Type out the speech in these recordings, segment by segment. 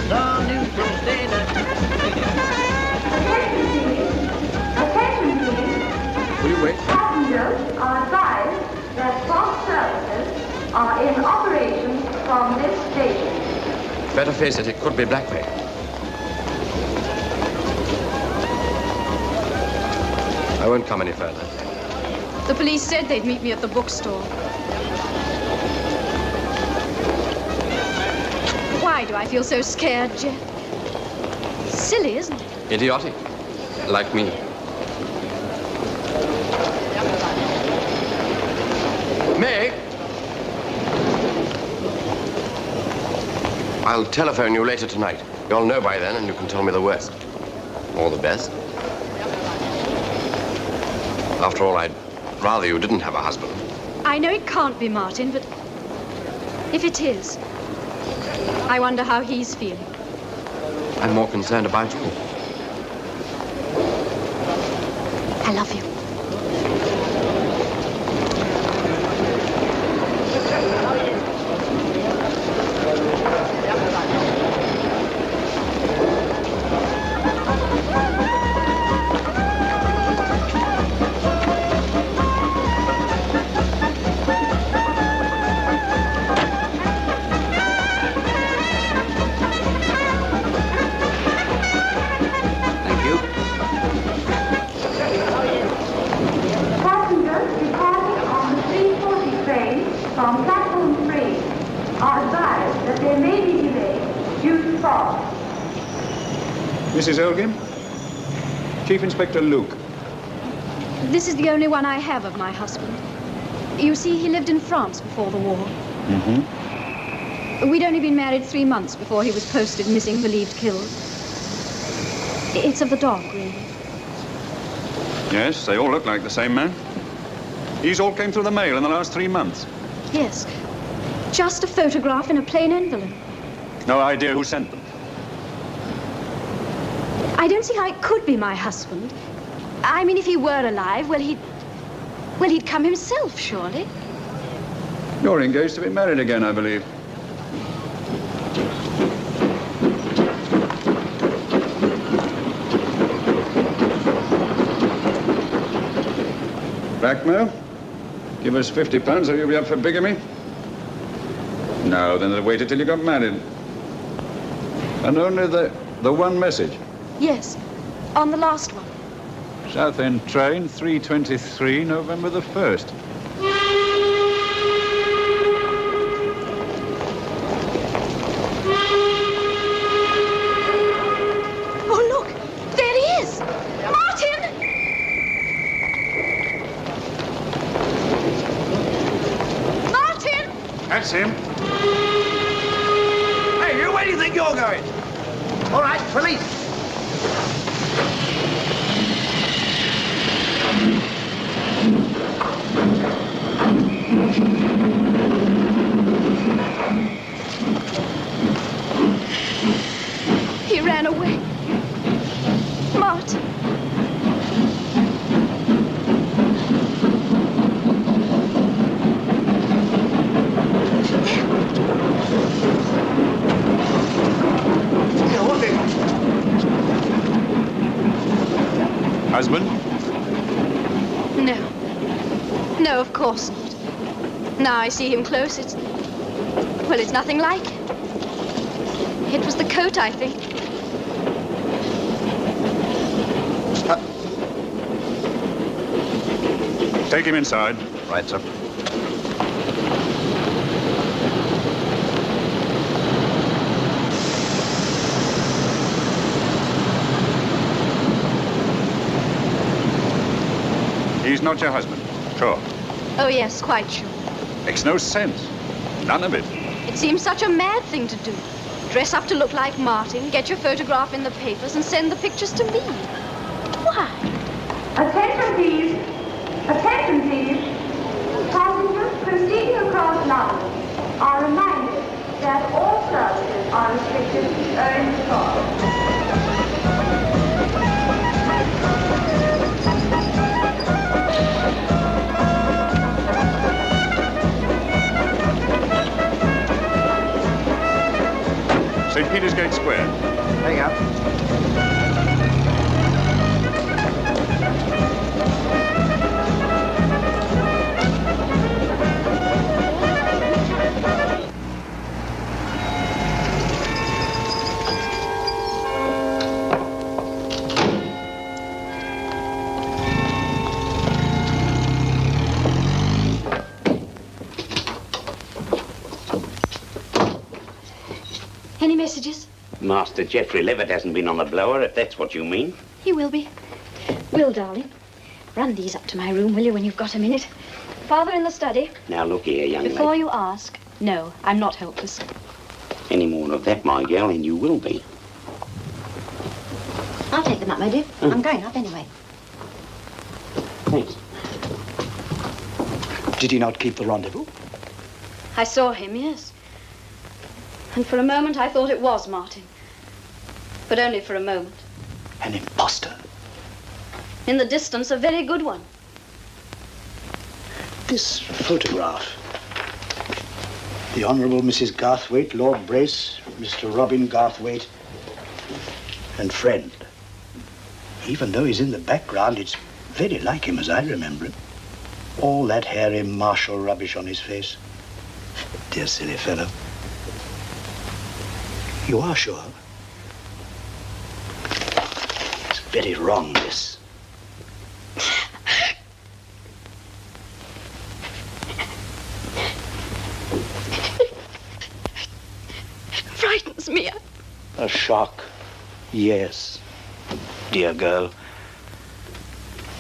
the neutral status. Attention please. Will you wait? Passengers are advised that fast services are in operation from this station. Better face it, it could be blackmail. I won't come any further. The police said they'd meet me at the bookstore. Why do I feel so scared, Jeff? Silly, isn't it? Idiotic. Like me. Meg? I'll telephone you later tonight. You'll know by then and you can tell me the worst. Or the best. After all, I'd rather you didn't have a husband. I know it can't be Martin, but if it is, I wonder how he's feeling. I'm more concerned about you. I love you. Mrs. Elgin? Chief Inspector Luke. This is the only one I have of my husband. You see, he lived in France before the war. Mm-hmm. We'd only been married 3 months before he was posted missing, believed killed. It's of the dog, really. Yes, they all look like the same man. These all came through the mail in the last 3 months. Yes. Just a photograph in a plain envelope. No idea who sent them. I don't see how it could be my husband. I mean, if he were alive, well, he'd come himself, surely. You're engaged to be married again, I believe. Blackmail? Give us £50 or you'll be up for bigamy? No, then they'll wait until you got married. And only the one message? Yes, on the last one. Southend train, 3:23, November the 1st. Oh, look, there he is. Martin! Martin! That's him. Hey, where do you think you're going? All right, police. He ran away. Martin. Husband? No. No, of course not. Now I see him close, it's nothing like him. It was the coat, I think. Take him inside. Right, sir. He's not your husband. Sure. Oh, yes, quite sure. Makes no sense. None of it. It seems such a mad thing to do. Dress up to look like Martin, get your photograph in the papers, and send the pictures to me. Why? Attention, please. Attention, please. Passengers proceeding across London are reminded that all services are restricted to Earn's Cross. St. Peter's Gate square. There you go. Any messages? Master Geoffrey Levitt hasn't been on the blower, if that's what you mean. He will be. Will, darling. Run these up to my room, will you, when you've got a minute? Father in the study. Now, look here, young Before lady. you ask, no, I'm not helpless. Any more of that, my girl, and you will be. I'll take them up, my dear. I'm going up anyway. Thanks. Did he not keep the rendezvous? I saw him, yes. And for a moment I thought it was Martin. But only for a moment. An imposter. In the distance, a very good one. This photograph. The Honourable Mrs. Garthwaite, Lord Brace, Mr. Robin Garthwaite, and friend. Even though he's in the background, it's very like him as I remember him. All that hairy martial rubbish on his face. Dear silly fellow. You are sure? It's very wrong, this. Frightens me. A shock. Yes. Dear girl.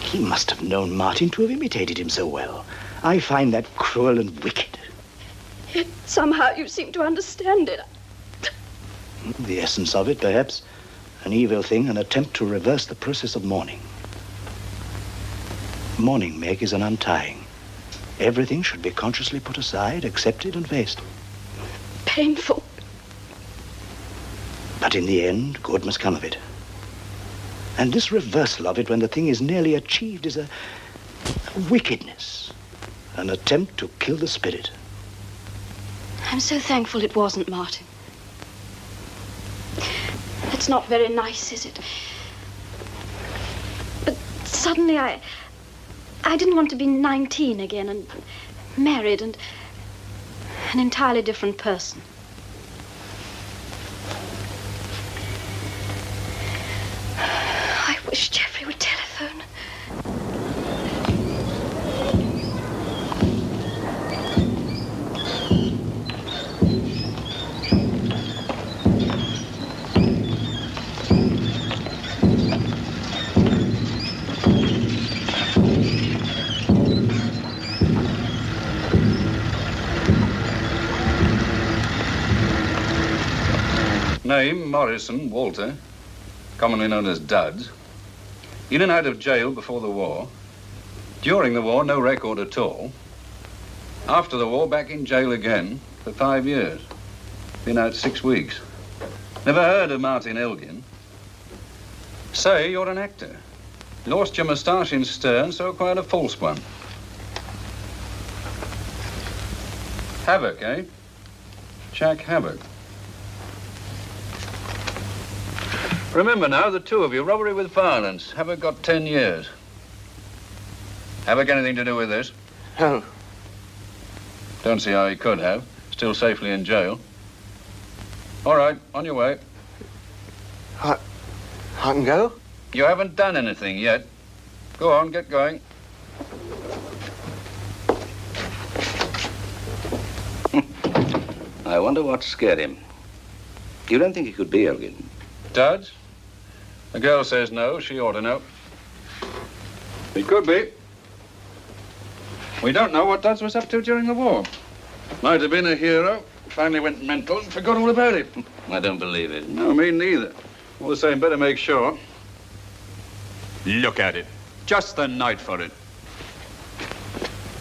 He must have known Martin to have imitated him so well. I find that cruel and wicked. Yet somehow you seem to understand it. The essence of it, perhaps. An evil thing, an attempt to reverse the process of mourning. Mourning, Meg, is an untying. Everything should be consciously put aside, accepted, and faced. Painful. But in the end, good must come of it. And this reversal of it when the thing is nearly achieved is a wickedness. An attempt to kill the spirit. I'm so thankful it wasn't Martin. It's not very nice, is it? But suddenly I didn't want to be 19 again and married and an entirely different person. I wish Geoffrey would telephone. Name, Morrison, Walter, commonly known as Duds. In and out of jail before the war. During the war, no record at all. After the war, back in jail again for 5 years. Been out 6 weeks. Never heard of Martin Elgin. Say you're an actor. Lost your moustache in Stern, so acquired a false one. Havoc, eh? Jack Havoc. Remember now, the two of you, robbery with violence. Havoc got 10 years. Havoc anything to do with this? No. Don't see how he could have. Still safely in jail. All right, on your way. I can go? You haven't done anything yet. Go on, get going. I wonder what scared him. You don't think he could be Elgin? Duds? The girl says no. She ought to know. He could be. We don't know what Duds was up to during the war. Might have been a hero. Finally went mental and forgot all about it. I don't believe it. No, me neither. All the same, better make sure. Look at it. Just the night for it.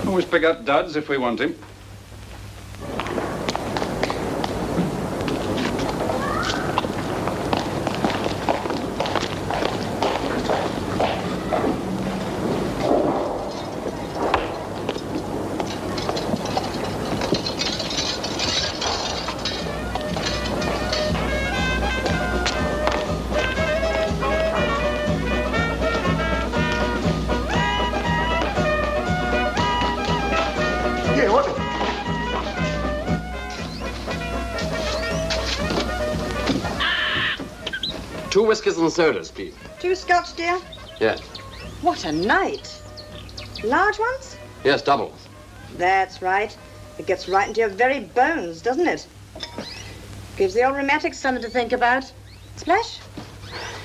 Always pick up Duds if we want him. 2 whiskies and sodas, please. 2 Scotch, dear? Yes. What a night. Large ones? Yes, doubles. That's right. It gets right into your very bones, doesn't it? Gives the old rheumatics something to think about. Splash?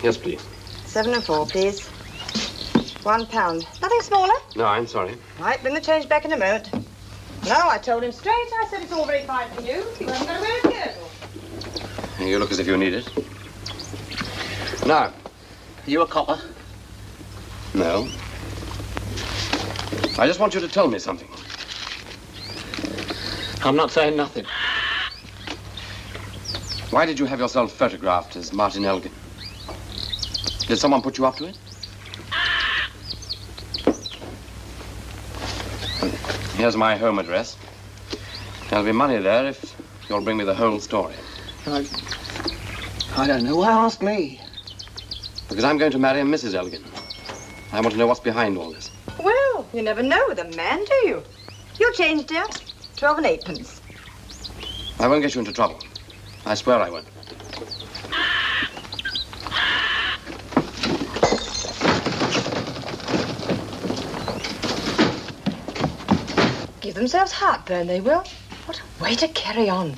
Yes, please. 7 and 4, please. £1. Nothing smaller? No, I'm sorry. Right, bring the change back in a moment. No, I told him straight. I said it's all very fine for you. You haven't got to wear a girdle. You look as if you need it. Now, Are you a copper? no. I just want you to tell me something. I'm not saying nothing. Why did you have yourself photographed as Martin Elgin? Did someone put you up to it? Here's my home address. There'll be money there if you'll bring me the whole story. I don't know. Why ask me? Because I'm going to marry Mrs. Elgin. I want to know what's behind all this. Well, you never know with a man, do you? You'll change, dear. 12 and 8pence. I won't get you into trouble. I swear I won't. Give themselves heartburn, they will. What a way to carry on.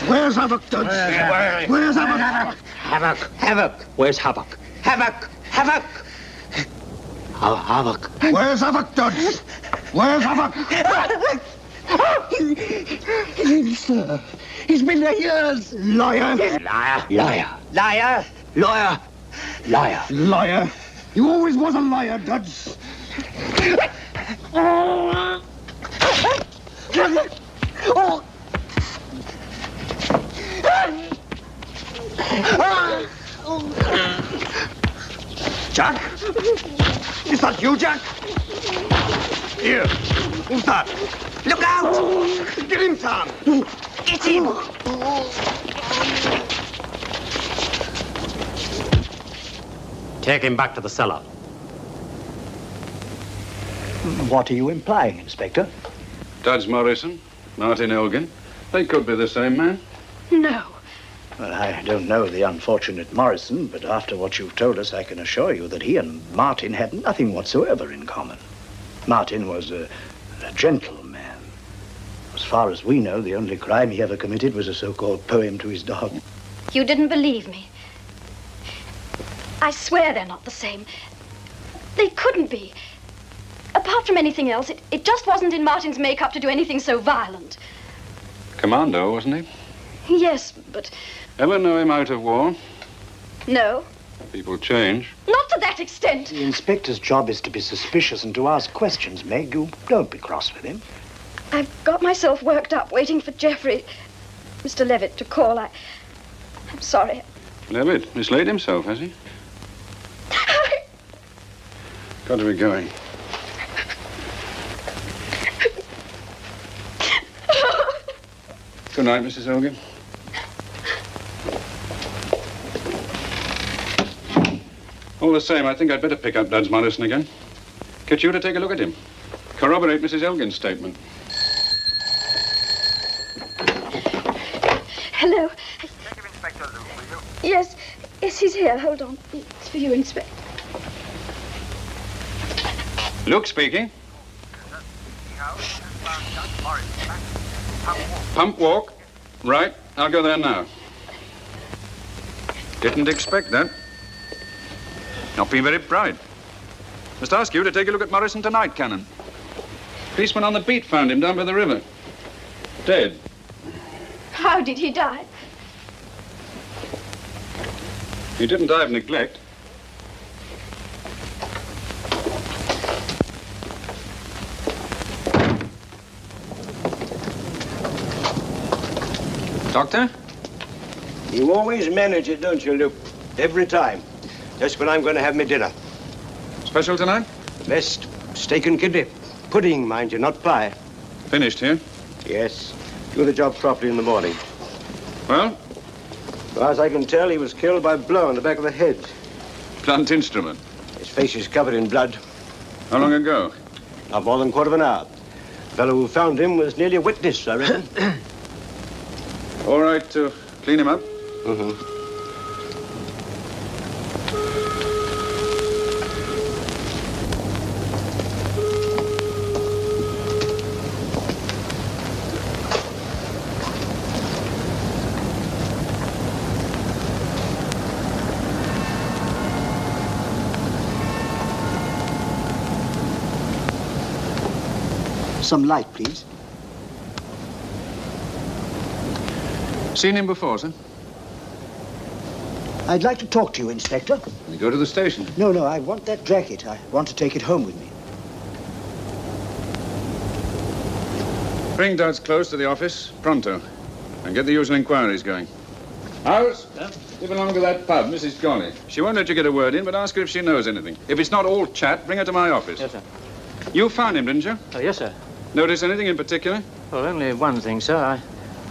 Where's Havoc, Dodge? Where's Havoc? Havoc. Havoc. Where's Havoc? Havoc. Havoc. Havoc. Where's Havoc, Dodge? Where's Havoc? He's been there years. Liar. Liar. Liar. Liar. Lawyer. Liar. Liar. You always was a liar, Dodge. Jack? Is that you, Jack? Here. Who's that? Look out! Get him, Tom. Get him! Take him back to the cellar. What are you implying, Inspector? Dodge Morrison, Martin Elgin. They could be the same man. No. Well, I don't know the unfortunate Morrison, but after what you've told us, I can assure you that he and Martin had nothing whatsoever in common. Martin was a gentleman. As far as we know, the only crime he ever committed was a so-called poem to his dog. You didn't believe me. I swear they're not the same. They couldn't be. Apart from anything else, it just wasn't in Martin's makeup to do anything so violent. Commando, wasn't he? Yes, but... Ever know him out of war? No. People change. Not to that extent. The inspector's job is to be suspicious and to ask questions, Meg. You don't be cross with him. I've got myself worked up waiting for Geoffrey, Mr. Levitt, to call. I'm sorry. Levitt mislaid himself, has he? Got to be going. Good night, Mrs. Elgin. All the same, I think I'd better pick up Dodge Morrison again. Get you to take a look at him. Corroborate Mrs. Elgin's statement. Hello. Detective Inspector Luke, will you? Yes, he's here. Hold on. It's for you, Inspector. Luke speaking. Pump walk. Right, I'll go there now. Didn't expect that. Not being very bright. Must ask you to take a look at Morrison tonight, Cannon. Policeman on the beat found him down by the river. Dead. How did he die? He didn't die of neglect. Doctor? You always manage it, don't you, Luke? Every time. Just when I'm going to have my dinner. Special tonight? Best steak and kidney. Pudding, mind you, not pie. Finished here? Yes. Do the job properly in the morning. Well? As far as I can tell, he was killed by a blow on the back of the head. Blunt instrument. His face is covered in blood. How long ago? Not more than a quarter of an hour. The fellow who found him was nearly a witness, I reckon. All right to clean him up? Mm-hmm. Some light, please. Seen him before, sir? I'd like to talk to you, Inspector. You go to the station. No, I want that jacket. I want to take it home with me. Bring Dodds close to the office, pronto, and get the usual inquiries going. House, you belong to that pub, Mrs. Golly. She won't let you get a word in, but ask her if she knows anything. If it's not all chat, bring her to my office. Yes, sir. You found him, didn't you? Oh, yes, sir. Notice anything in particular? Well, only one thing, sir.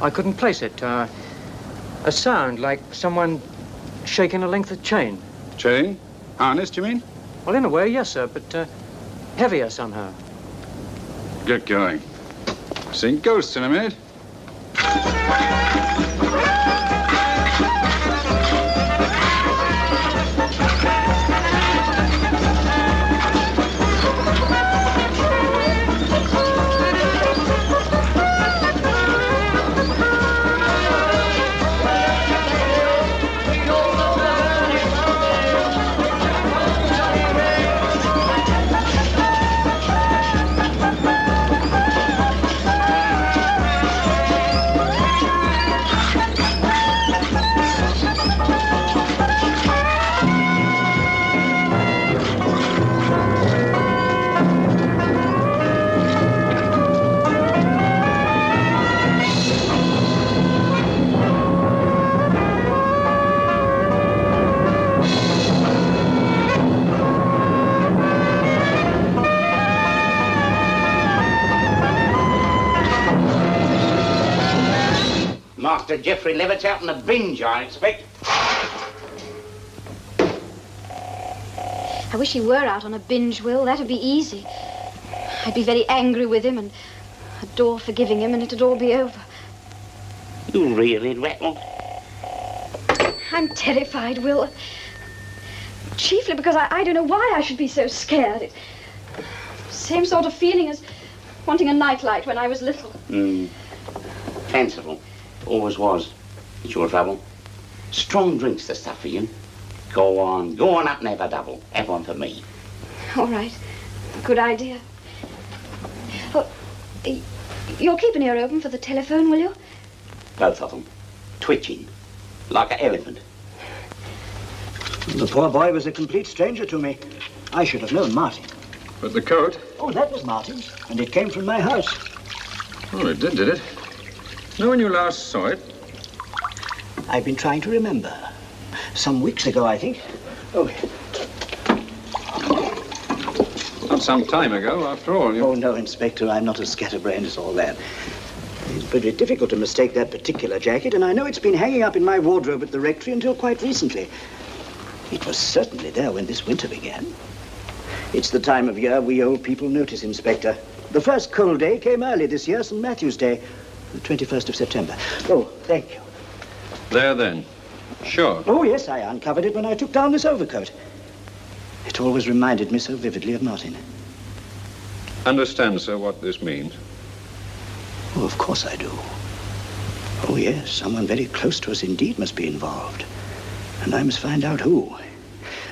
I couldn't place it. A sound like someone shaking a length of chain. Chain? Harness, you mean? Well, in a way, yes, sir, but heavier somehow. Get going. Seen ghosts in a minute. Master Geoffrey Levitt's out on a binge, I expect. I wish he were out on a binge, Will. That'd be easy. I'd be very angry with him and adore forgiving him, and it'd all be over. You really rattle? I'm terrified, Will. Chiefly because I don't know why I should be so scared. It's same sort of feeling as wanting a nightlight when I was little. Fanciful. Always was. It's your trouble. Strong drink's the stuff for you. Go on up and have a double. Have one for me. All right. Good idea. Oh, you'll keep an ear open for the telephone, will you? Both of them. Twitching. Like an elephant. The poor boy was a complete stranger to me. I should have known Martin. But the coat? Oh, that was Martin's, and it came from my house. Oh, it did it? Know when you last saw it? I've been trying to remember. Some weeks ago, I think. Oh. Not some time ago, after all. Oh, no, Inspector, I'm not as scatterbrained as all that. It's pretty difficult to mistake that particular jacket, and I know it's been hanging up in my wardrobe at the rectory until quite recently. It was certainly there when this winter began. It's the time of year we old people notice, Inspector. The first cold day came early this year, St. Matthew's Day, the 21st of September. Oh, thank you. There, then. Sure. Oh, yes, I uncovered it when I took down this overcoat. It always reminded me so vividly of Martin. Understand, sir, what this means? Oh, of course I do. Oh, yes, someone very close to us indeed must be involved. And I must find out who.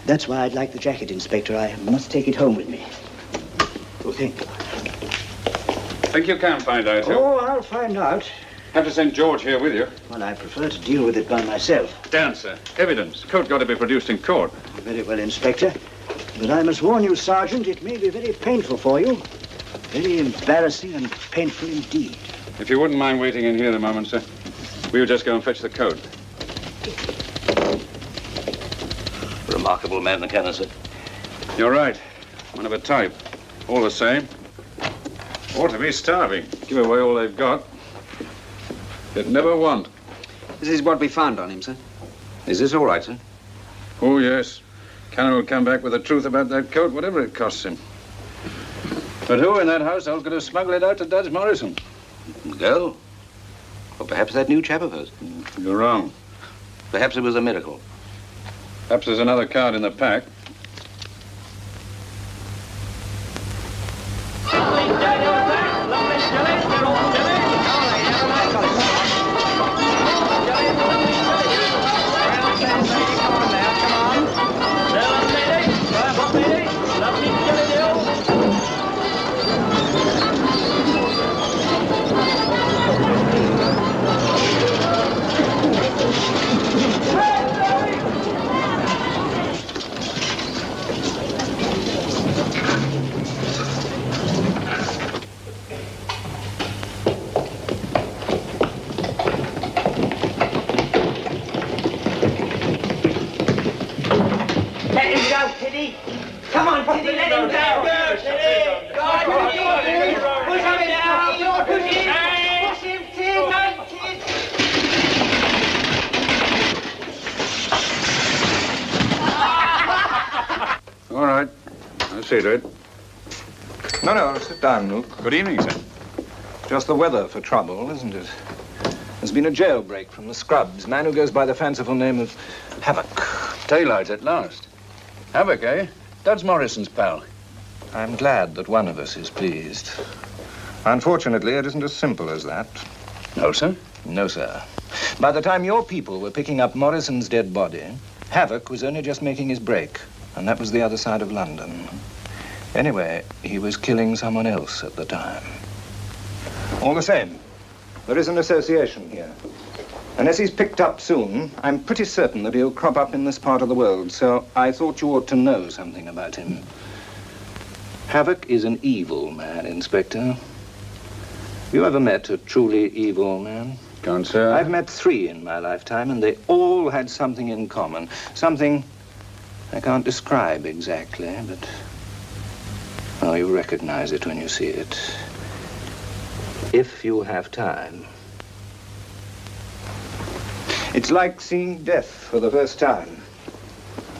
That's why I'd like the jacket, Inspector. I must take it home with me. Oh, thank you. Think you can find out who? Oh, I'll find out. Have to send George here with you. Well, I prefer to deal with it by myself. Down, sir. Evidence. Coat got to be produced in court. Very well, Inspector. But I must warn you, Sergeant, it may be very painful for you. Very embarrassing and painful indeed. If you wouldn't mind waiting in here a moment, sir. We'll just go and fetch the coat. Remarkable man, McKenna, sir. You're right. One of a type. All the same. Ought to be starving. Give away all they've got. Yet never want. This is what we found on him, sir. Is this all right, sir? Oh, yes. Cannon will come back with the truth about that coat, whatever it costs him. But who in that household could have smuggled it out to Dudge Morrison? The girl? Or perhaps that new chap of hers? You're wrong. Perhaps it was a miracle. Perhaps there's another card in the pack. Come on, Kitty, let him go. Kitty. Go on, push him down. Push him, kid. All right. I'll see to it. No, sit down, Luke. Good evening, sir. Just the weather for trouble, isn't it? There's been a jailbreak from the Scrubs, a man who goes by the fanciful name of Havoc. Daylight at last. Havoc, eh? Dudge Morrison's pal. I'm glad that one of us is pleased. Unfortunately, it isn't as simple as that. No, sir? No, sir. By the time your people were picking up Morrison's dead body, Havoc was only just making his break, and that was the other side of London. Anyway, he was killing someone else at the time. All the same, there is an association here. Unless he's picked up soon, I'm pretty certain that he'll crop up in this part of the world, so I thought you ought to know something about him. Havoc is an evil man, Inspector. You ever met a truly evil man? Can't say. I've met 3 in my lifetime, and they all had something in common. Something I can't describe exactly, but... oh, you recognize it when you see it. If you have time. It's like seeing death for the first time.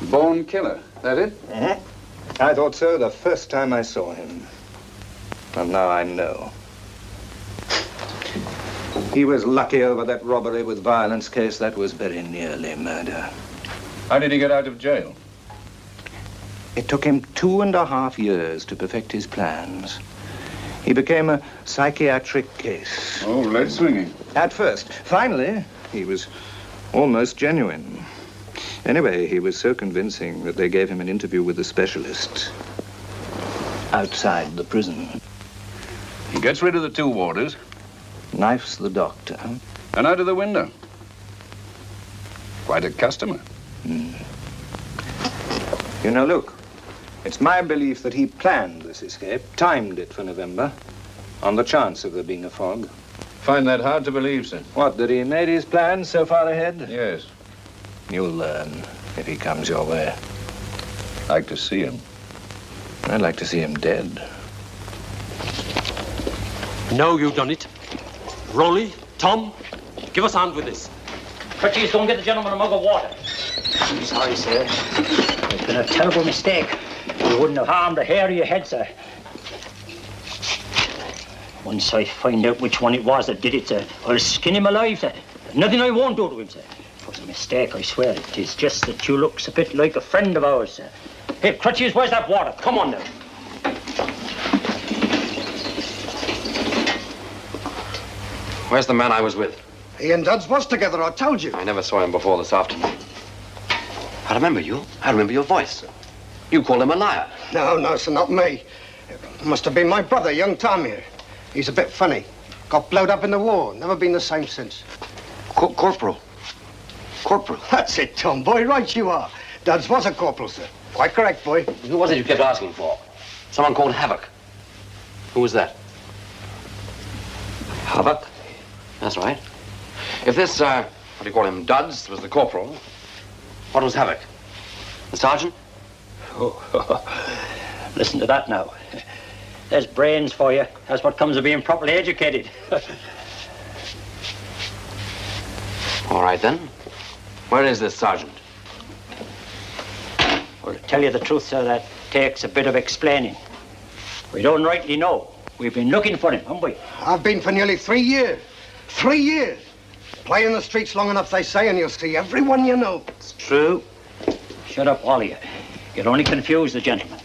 Born killer, that it? Mm-hmm. I thought so the first time I saw him. And now I know. He was lucky over that robbery with violence case. That was very nearly murder. How did he get out of jail? It took him 2.5 years to perfect his plans. He became a psychiatric case. Oh, lead swinging. At first. Finally, he was almost genuine. Anyway, he was so convincing that they gave him an interview with a specialist outside the prison. He gets rid of the 2 warders. Knifes the doctor. And out of the window. Quite a customer. You know, Luke, it's my belief that he planned this escape, timed it for November, on the chance of there being a fog. Find that hard to believe, sir. What, that he made his plans so far ahead? Yes. You'll learn if he comes your way. Like to see him. I'd like to see him dead. No, you done it. Rolly, Tom, give us a hand with this. Purchase, go and get the gentleman a mug of water. I'm sorry, sir. It's been a terrible mistake. You wouldn't have harmed a hair of your head, sir. Once I find out which one it was that did it, sir, I'll skin him alive, sir. Nothing I won't do to him, sir. It was a mistake, I swear. It is just that you looks a bit like a friend of ours, sir. Hey, Crutches, where's that water? Come on now. Where's the man I was with? He and Dudds was together, I told you. I never saw him before this afternoon. I remember you. I remember your voice. You called him a liar. No, sir, not me. It must have been my brother, young Tom here. He's a bit funny. Got blowed up in the war. Never been the same since. Corporal. Corporal. That's it, Tom, boy. Right you are. Dudds was a corporal, sir. Quite correct, boy. Who was it you kept asking for? Someone called Havoc. Who was that? Havoc? That's right. If this, what do you call him, Duds, was the corporal, what was Havoc? The sergeant? Oh, listen to that now. There's brains for you. That's what comes of being properly educated. All right, then. Where is this sergeant? Well, to tell you the truth, sir, that takes a bit of explaining. We don't rightly know. We've been looking for him, haven't we? I've been for nearly 3 years. 3 years. Play in the streets long enough, they say, and you'll see everyone you know. It's true. Shut up, all of you. You'll only confuse the gentleman.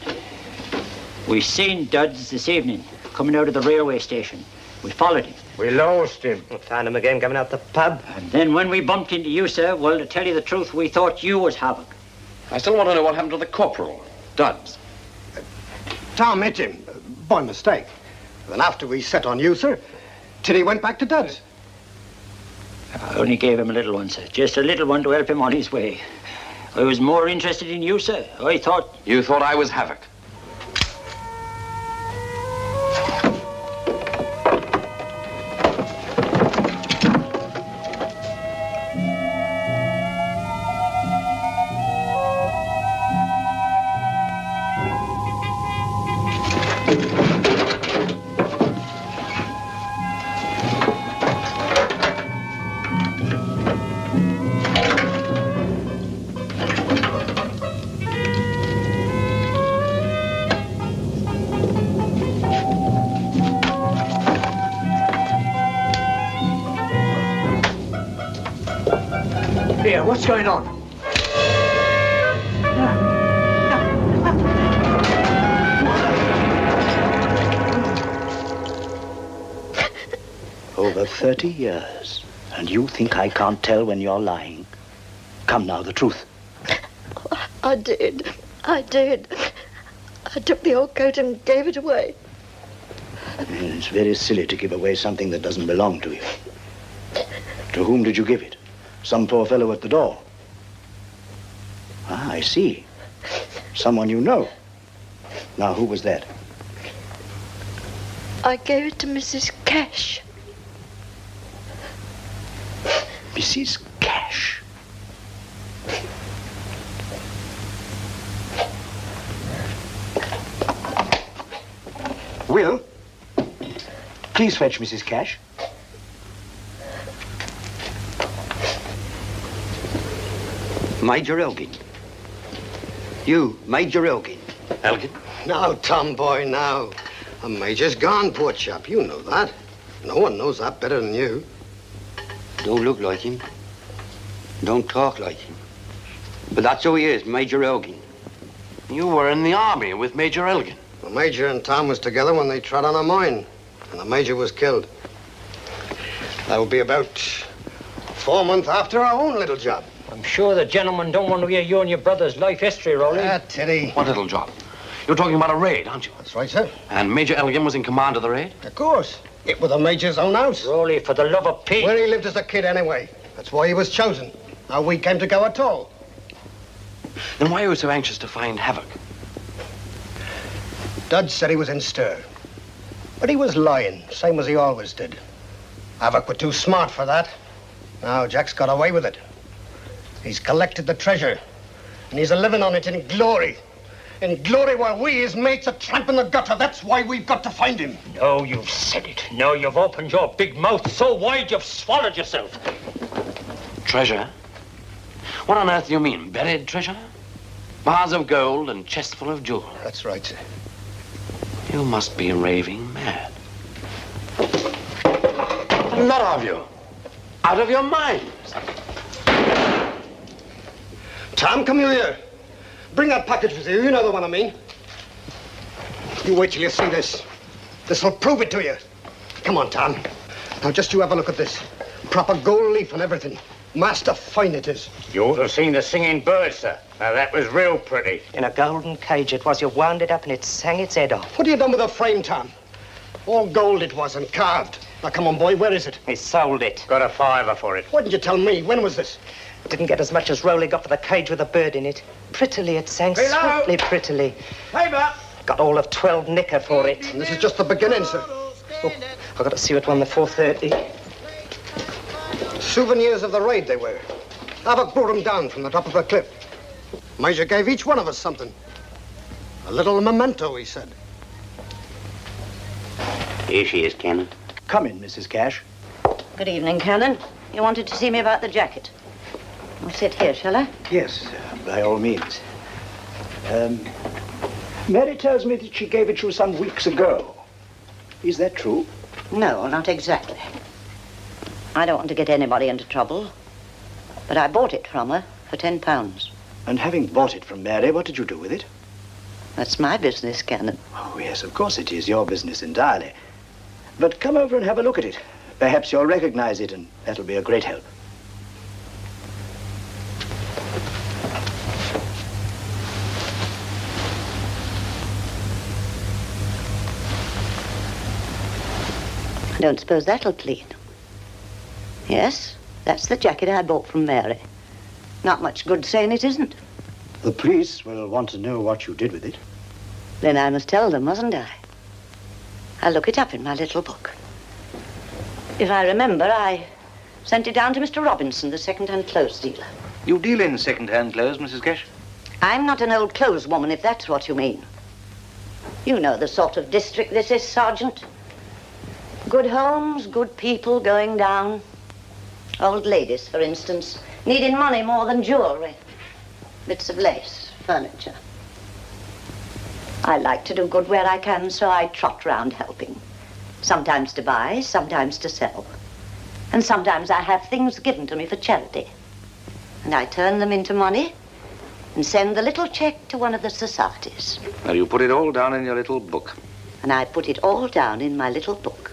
We seen Duds this evening, coming out of the railway station. We followed him. We lost him. We found him again coming out the pub. And then when we bumped into you, sir, well, to tell you the truth, we thought you was Havoc. I still want to know what happened to the corporal, Duds. Tom hit him, by mistake. Then after we set on you, sir, Tiddy went back to Duds. I only gave him a little one, sir. Just a little one to help him on his way. I was more interested in you, sir. I thought... You thought I was Havoc? Here, what's going on? Over 30 years, and you think I can't tell when you're lying? Come now, the truth. I did. I took the old coat and gave it away. It's very silly to give away something that doesn't belong to you. To whom did you give it? Some poor fellow at the door. Ah, I see. Someone you know. Now, who was that? I gave it to Mrs. Cash. Mrs. Cash? Will, please fetch Mrs. Cash. Major Elgin. You, Major Elgin. Elgin? Now, Tom, boy, now. The Major's gone, poor chap. You know that. No one knows that better than you. Don't look like him. Don't talk like him. But that's who he is, Major Elgin. You were in the army with Major Elgin. The Major and Tom was together when they trod on a mine, and the Major was killed. That would be about 4 months after our own little job. I'm sure the gentleman don't want to hear you and your brother's life history, Rowley. Teddy. What little job? You're talking about a raid, aren't you? That's right, sir. And Major Elgin was in command of the raid? Of course. It was the Major's own house. Rowley, for the love of Pete. Where he lived as a kid, anyway. That's why he was chosen. How we came to go at all. Then why are you so anxious to find Havoc? Duds said he was in stir. But he was lying, same as he always did. Havoc was too smart for that. Now Jack's got away with it. He's collected the treasure, and he's a-living on it in glory. In glory while we, his mates, are tramping the gutter. That's why we've got to find him. No, you've said it. No, you've opened your big mouth so wide you've swallowed yourself. Treasure? What on earth do you mean? Buried treasure? Bars of gold and chests full of jewels. That's right, sir. You must be raving mad. A lot of you. Out of your minds. Tom, come here. Bring that package with you. You know the one I mean. You wait till you see this. This'll prove it to you. Come on, Tom. Now, just you have a look at this. Proper gold leaf and everything. Master fine it is. You ought to have seen the singing bird, sir. Now, that was real pretty. In a golden cage it was. You wound it up and it sang its head off. What have you done with the frame, Tom? All gold it was and carved. Now, come on, boy, where is it? He sold it. Got a $5 for it. Why didn't you tell me? When was this? Didn't get as much as Rowley got for the cage with a bird in it. Prettily it sang, Hello? sweetly prettily. Paper! Got all of 12 knicker for it. And this is just the beginning, sir. Oh, I've got to see what won the 430. Souvenirs of the raid they were. Havoc brought them down from the top of the cliff. Major gave each one of us something. A little memento, he said. Here she is, Canon. Come in, Mrs. Cash. Good evening, Canon. You wanted to see me about the jacket. I'll sit here, shall I? Yes, by all means. Mary tells me that she gave it you some weeks ago. Is that true? No, not exactly. I don't want to get anybody into trouble, but I bought it from her for £10. And having bought it from Mary, what did you do with it? That's my business, Canon. Oh, yes, of course it is your business entirely. But come over and have a look at it. Perhaps you'll recognize it, and that'll be a great help. I don't suppose that'll clean. Yes, that's the jacket I bought from Mary. Not much good saying it isn't. The police will want to know what you did with it. Then I must tell them, mustn't I? I'll look it up in my little book. If I remember, I sent it down to Mr. Robinson, the second-hand clothes dealer. You deal in second-hand clothes, Mrs. Cash? I'm not an old clothes woman, if that's what you mean. You know the sort of district this is, Sergeant. Good homes, good people going down. Old ladies, for instance, needing money more than jewelry. Bits of lace, furniture. I like to do good where I can, so I trot round helping. Sometimes to buy, sometimes to sell. And sometimes I have things given to me for charity. And I turn them into money and send the little check to one of the societies. Now, you put it all down in your little book. And I put it all down in my little book.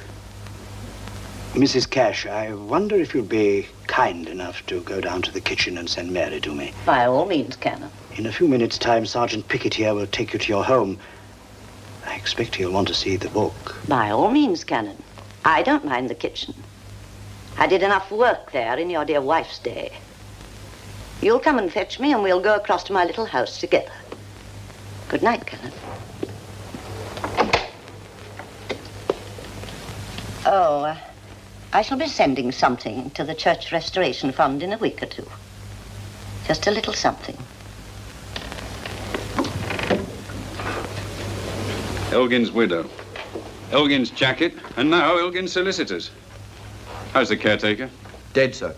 Mrs. Cash, I wonder if you'd be kind enough to go down to the kitchen and send Mary to me. By all means, Canon. In a few minutes' time, Sergeant Pickett here will take you to your home. I expect he'll want to see the book. By all means, Canon. I don't mind the kitchen. I did enough work there in your dear wife's day. You'll come and fetch me, and we'll go across to my little house together. Good night, Canon. Oh, I shall be sending something to the Church Restoration Fund in a week or two. Just a little something. Elgin's widow, Elgin's jacket, and now Elgin's solicitors. How's the caretaker? Dead, sir.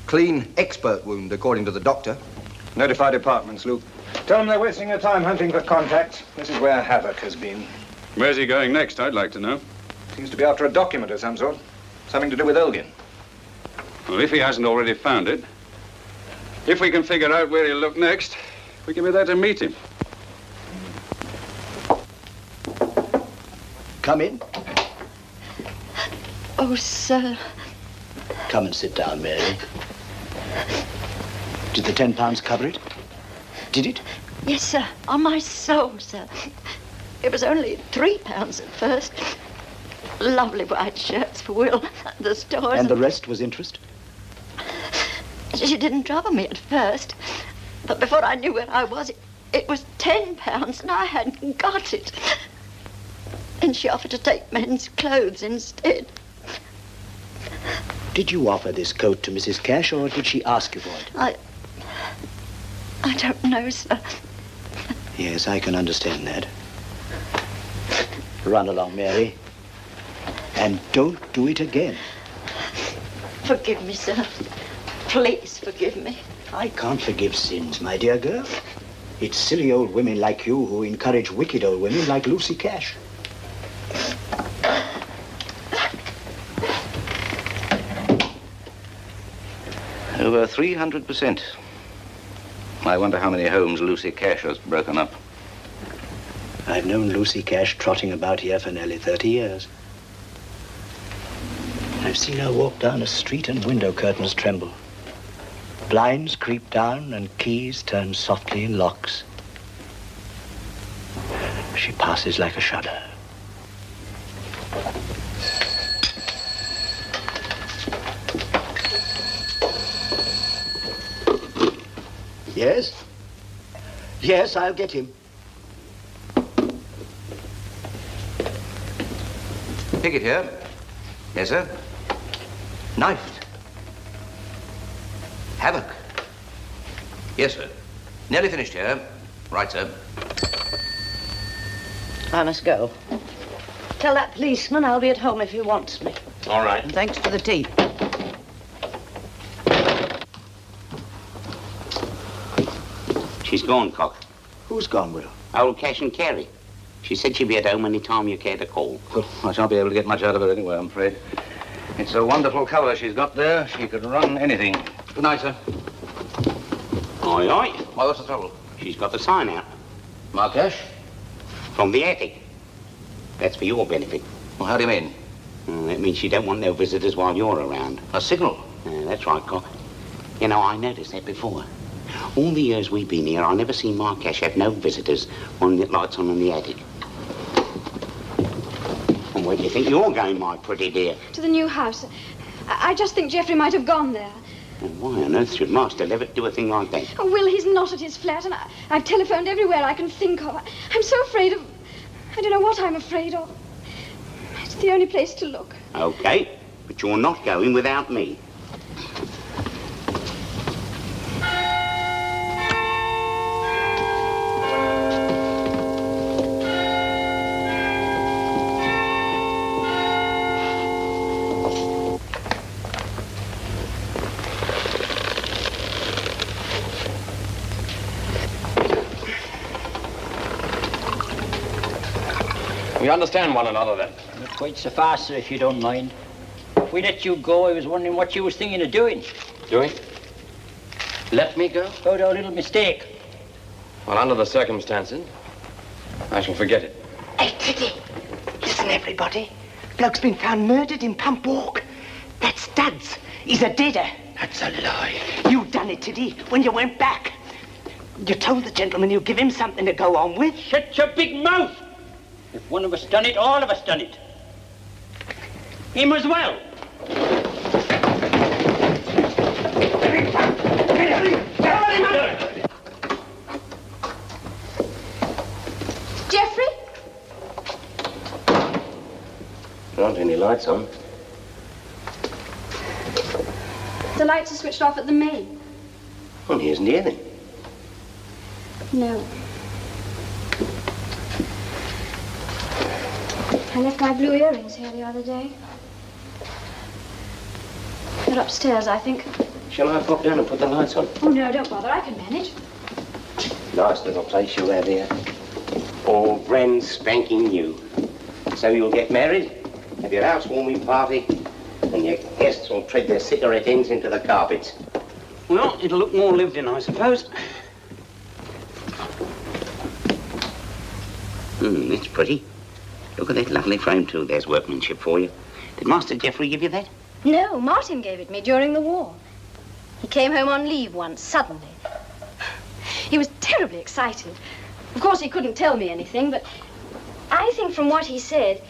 Clean expert wound, according to the doctor. Notify departments, Luke. Tell them they're wasting their time hunting for contacts. This is where Havoc has been. Where's he going next, I'd like to know. Seems to be after a document of some sort. Something to do with Elgin. Well, if he hasn't already found it, if we can figure out where he'll look next, we can be there to meet him. Come in. Oh, sir. Come and sit down, Mary. Did the £10 cover it? Did it? Yes, sir. On my soul, sir. It was only £3 at first. Lovely white shirts for Will at the stores. And the rest was interest? She didn't trouble me at first. But before I knew where I was, it was £10 and I hadn't got it. And she offered to take men's clothes instead. Did you offer this coat to Mrs. Cash, or did she ask you for it? I don't know, sir. Yes, I can understand that. Run along, Mary. And don't do it again. Forgive me, sir. Please forgive me. I can't forgive sins, my dear girl. It's silly old women like you who encourage wicked old women like Lucy Cash. Over 300%. I wonder how many homes Lucy Cash has broken up. I've known Lucy Cash trotting about here for nearly 30 years. I've seen her walk down a street and window curtains tremble. Blinds creep down and keys turn softly in locks. She passes like a shudder. Yes? Yes, I'll get him. Pickett here. Yes, sir. Knifed. Havoc? Yes, sir. Nearly finished here. Right, sir. I must go. Tell that policeman I'll be at home if he wants me. All right. And thanks for the tea. She's gone, Cock. Who's gone, Widow? Old Cash and Carey. She said she'd be at home any time you care to call. Well, I shan't be able to get much out of her anyway, I'm afraid. It's a wonderful colour she's got there. She could run anything. Good night, sir. Aye, aye. Why, what's the trouble? She's got the sign out. Markesh? From the attic. That's for your benefit. Well, how do you mean? That means she don't want no visitors while you're around. A signal? That's right, Cock. You know, I noticed that before. All the years we've been here, I never seen Markesh have no visitors when the lights on in the attic. And where do you think you're going, my pretty dear? To the new house. I just think Geoffrey might have gone there. And why on earth should Master Levitt do a thing like that? Oh, Will, he's not at his flat, and I've telephoned everywhere I can think of. I'm so afraid of... I don't know what I'm afraid of. It's the only place to look. Okay, but you're not going without me. We understand one another, then. Not quite so fast, sir, if you don't mind. If we let you go, I was wondering what you was thinking of doing. Doing? Let me go? About our little mistake. Well, under the circumstances, I shall forget it. Hey, Titty, listen, everybody. Bloke's been found murdered in Pump Walk. That's Studs. He's a deader. That's a lie. You done it, Titty, when you went back. You told the gentleman you'd give him something to go on with. Shut your big mouth! If one of us done it, all of us done it. Him as well. Geoffrey? There aren't any lights on. The lights are switched off at the main. Well, he isn't here then. No. I left my blue earrings here the other day. They're upstairs, I think. Shall I pop down and put the lights on? Oh, no, don't bother. I can manage. Nice little place you have here. All brand spanking new. So you'll get married, have your housewarming party, and your guests will tread their cigarette ends into the carpets. Well, it'll look more lived in, I suppose. That's pretty. Look at that lovely frame, too. There's workmanship for you. Did Master Geoffrey give you that? No, Martin gave it me during the war. He came home on leave once, suddenly. He was terribly excited. Of course, he couldn't tell me anything, but I think from what he said,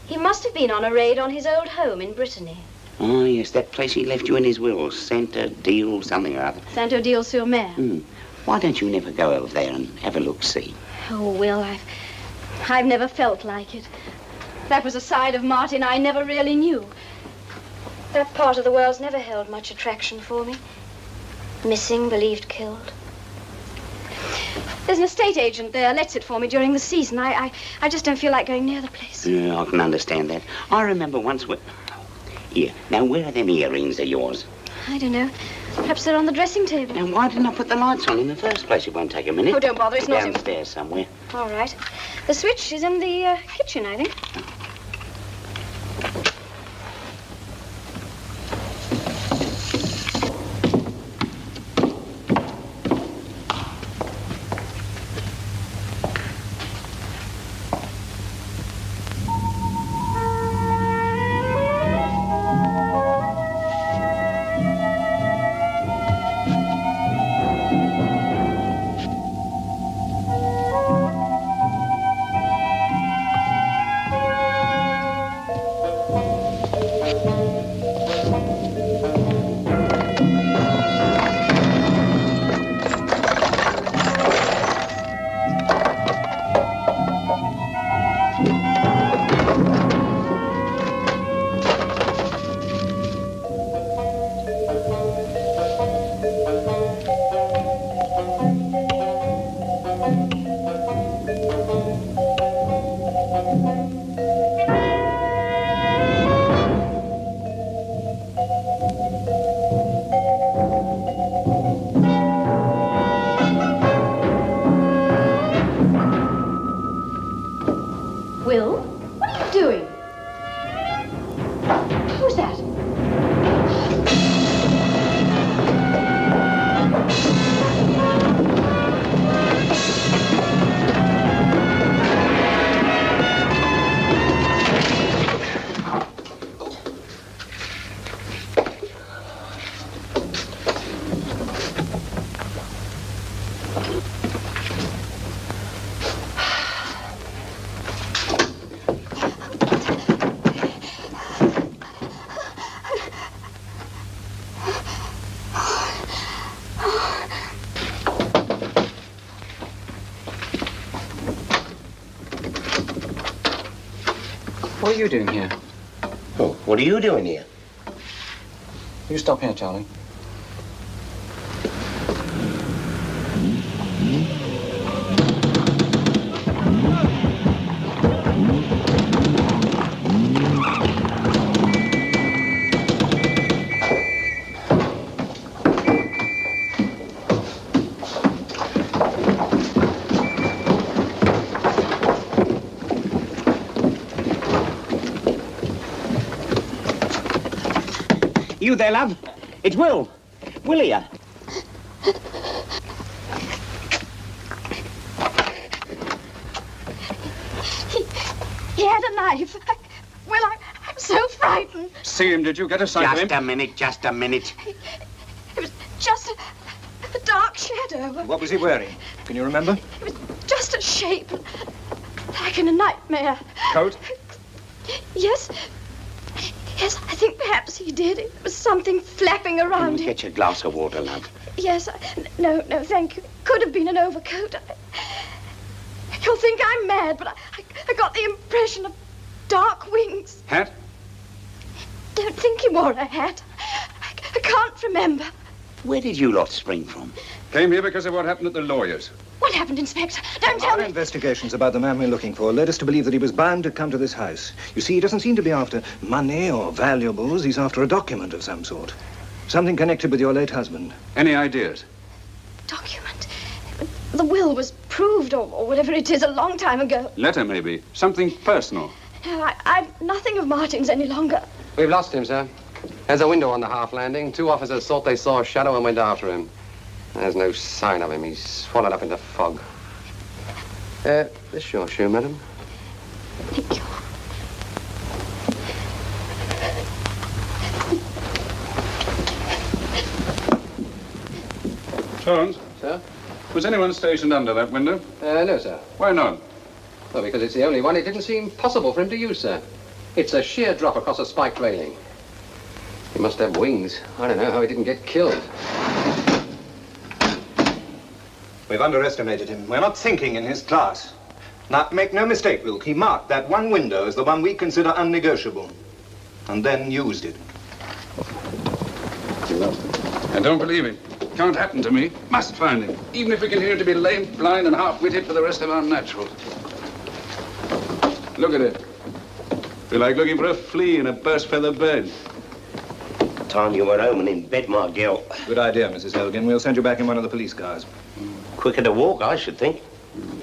he must have been on a raid on his old home in Brittany. Oh, yes, that place he left you in his will. Saint-Odile something or other. Saint-Odile-sur-Mer. Why don't you never go over there and have a look-see? Oh, Will, I've never felt like it. That was a side of Martin I never really knew. That part of the world's never held much attraction for me. Missing, believed killed. There's an estate agent there, lets it for me during the season. I just don't feel like going near the place. Yeah, I can understand that. I remember once when... Here, now where are them earrings of yours? I don't know. Perhaps they're on the dressing table. Now, why didn't I put the lights on in the first place? It won't take a minute. Oh, don't bother, it's not in... Downstairs somewhere. All right. The switch is in the kitchen, I think. Will, what are you doing? Who's that? What are you doing here? Oh, what are you doing here? You stop here, Charlie. You there, love? It's Will. Will here. He had a knife. Well, I'm so frightened. See him, did you? Get a sight of him? Just a minute, just a minute. It was just a dark shadow. What was he wearing? Can you remember? It was just a shape, like in a nightmare. Coat? Yes. Yes, I think perhaps he did. It was something flapping around him. Get you a glass of water, love. Yes, no, thank you. Could have been an overcoat. You'll think I'm mad, but I got the impression of dark wings. Hat? Don't think he wore a hat. I can't remember. Where did you lot spring from? Came here because of what happened at the lawyer's. What happened, Inspector? Don't tell Our me. investigations about the man we're looking for led us to believe that he was bound to come to this house. You see, he doesn't seem to be after money or valuables. He's after a document of some sort. Something connected with your late husband. Any ideas? Document? The will was proved, or whatever it is, a long time ago. Letter, maybe. Something personal. No, I've nothing of Martin's any longer. We've lost him, sir. There's a window on the half landing. 2 officers thought they saw a shadow and went after him. There's no sign of him. He's swallowed up in the fog. This your shoe, madam? Thank you. Jones? Sir? Was anyone stationed under that window? No, sir. Why not? Well, because it's the only one it didn't seem possible for him to use, sir. It's a sheer drop across a spiked railing. He must have wings. I don't know how he didn't get killed. We've underestimated him. We're not thinking in his class. Now, make no mistake, Wilk. He marked that one window as the one we consider unnegotiable. And then used it. I don't believe it. Can't happen to me. Must find him. Even if we continue to be lame, blind, and half-witted for the rest of our naturals. Look at it. Be like looking for a flea in a burst feather bed. Time you were home and in bed, my girl. Good idea, Mrs. Elgin. We'll send you back in one of the police cars. Quicker to walk, I should think.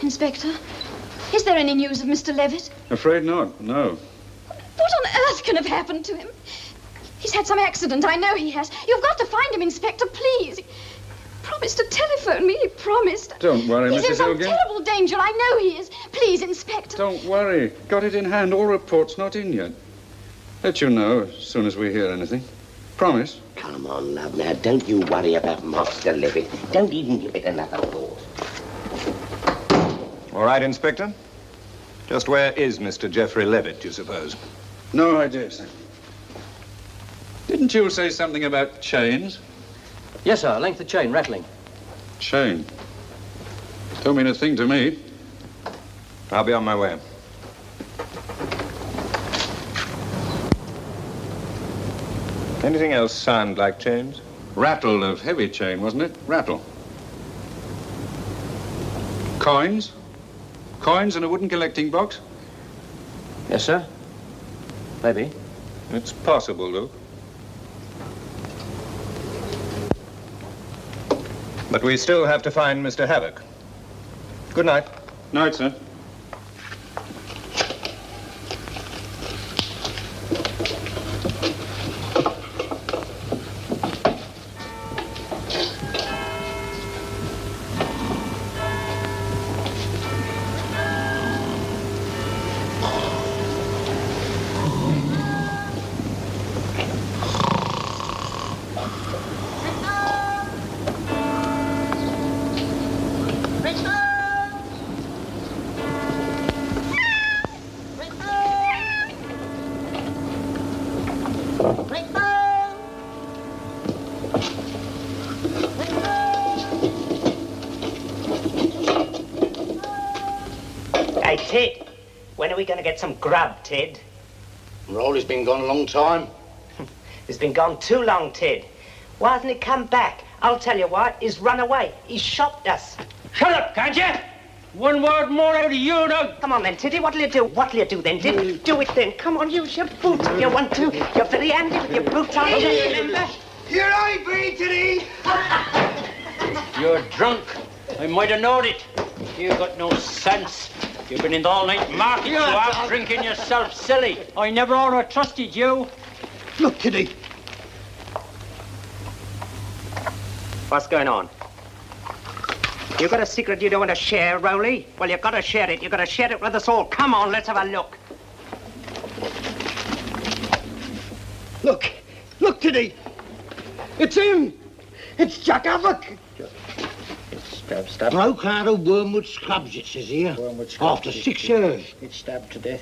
Inspector, is there any news of Mr. Levitt? Afraid not, no. What on earth can have happened to him? He's had some accident, I know he has. You've got to find him, Inspector, please. He promised to telephone me, he promised. Don't worry, He's in Mrs. some Elgin. terrible danger, I know he is. Please, Inspector. Don't worry. Got it in hand. All reports not in yet. Let you know as soon as we hear anything. Promise. Come on, love, now, don't you worry about Master Levitt. Don't even give it another thought. All right, Inspector. Just where is Mr. Geoffrey Levitt, you suppose? No idea, sir. Didn't you say something about chains? Yes, sir. Length of chain, rattling. Chain? Don't mean a thing to me. I'll be on my way. Anything else sound like chains? Rattle of heavy chain, wasn't it? Rattle. Coins? Coins in a wooden collecting box? Yes, sir. Maybe. It's possible, Luke. But we still have to find Mr. Havoc. Good night. Night, sir. Hey, Ted, when are we going to get some grub, Ted? Rolly's been gone a long time. He's been gone too long, Ted. Why hasn't he come back? I'll tell you what, he's run away. He's shopped us. Shut up, can't you? One word more out of you now. Come on then, Teddy, what'll you do? What'll you do then, Ted? Do it then. Come on, use your boots if you want to. You're very handy with your boots on, remember? Here I be, Teddy. You're drunk. I might have known it. You've got no sense. You've been in the all-night market, you are, drinking yourself silly. I never ought to have trusted you. Look, Teddy. What's going on? You got a secret you don't want to share, Rowley? Well, you've got to share it. You've got to share it with us all. Come on, let's have a look. Look. Look, Teddy. It's him. It's Jack Havoc. Stabbed. Broke out of Wormwood Scrubs, it says here. After 6 years. It's stabbed to death.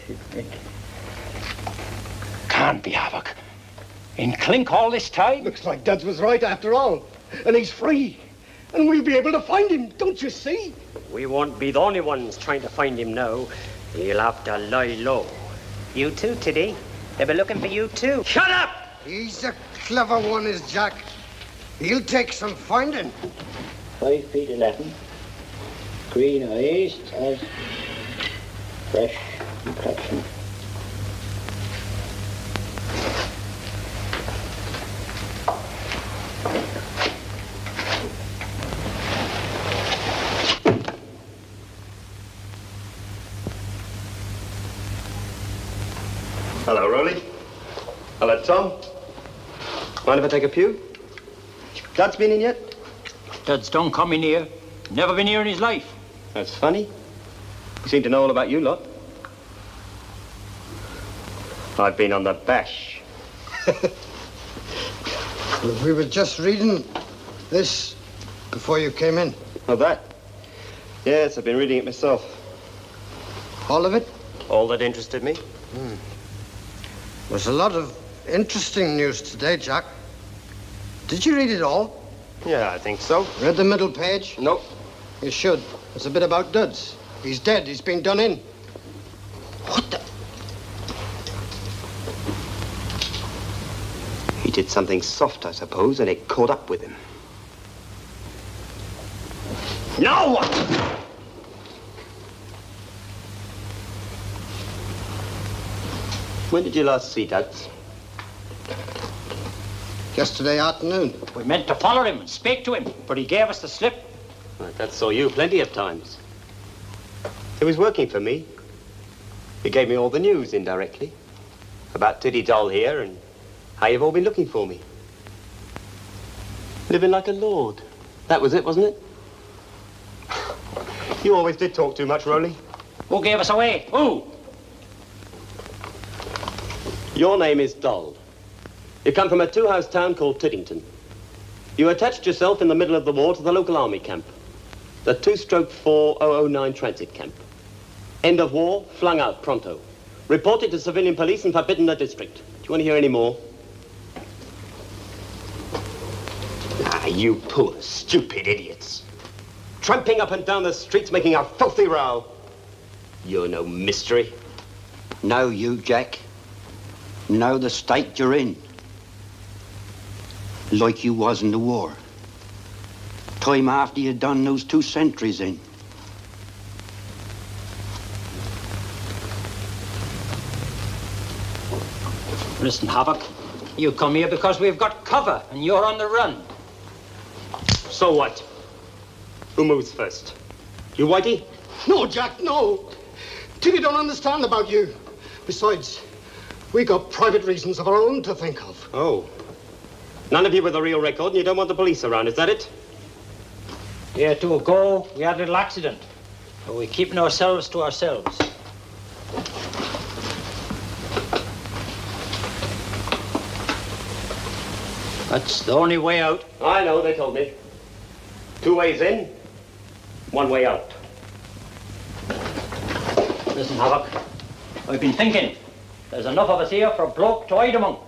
Can't be Havoc. In Clink all this time? Looks like Duds was right after all. And he's free. And we'll be able to find him, don't you see? We won't be the only ones trying to find him now. He'll have to lie low. You too, Teddy. They'll be looking for you too. Shut up! He's a clever one, is Jack. He'll take some finding. 5 feet 11. Green eyes, as fresh complexion. Hello, Rolly. Hello, Tom. Mind if I take a pew? Dad's been in yet? Duds don't come in here. Never been here in his life. That's funny. He seemed to know all about you lot. I've been on the bash. We were just reading this before you came in. Oh, that? Yes, I've been reading it myself. All of it? All that interested me. There's a lot of interesting news today, Jack. Did you read it all? Yeah, I think so. Read the middle page? Nope. You should. It's a bit about Duds. He's dead. He's been done in. What the? He did something soft, I suppose, and it caught up with him. Now what? When did you last see Duds? Yesterday afternoon. We meant to follow him and speak to him, but he gave us the slip. Well, Dad saw you plenty of times. He was working for me. He gave me all the news indirectly. About Tiddy Doll here and how you've all been looking for me. Living like a lord. That was it, wasn't it? You always did talk too much, Rowley. Who gave us away? Who? Your name is Doll. You come from a two-house town called Tiddington. You attached yourself in the middle of the war to the local army camp, the 2/4009 transit camp. End of war, flung out pronto. Reported to civilian police and forbidden the district. Do you want to hear any more? Ah, you poor, stupid idiots. Tramping up and down the streets making a filthy row. You're no mystery. Know you, Jack. Know the state you're in. Like you was in the war. Time after you'd done those 2 sentries in. Listen, Havoc, you come here because we've got cover and you're on the run. So what? Who moves first? You, Whitey? No, Jack, no. Tilly don't understand about you. Besides, we got private reasons of our own to think of. Oh. None of you with a real record and you don't want the police around, is that it? A year or 2 ago, we had a little accident. But we're keeping ourselves to ourselves. That's the only way out. I know, they told me. 2 ways in, 1 way out. Listen, Havoc, I've been thinking. There's enough of us here for a bloke to hide among.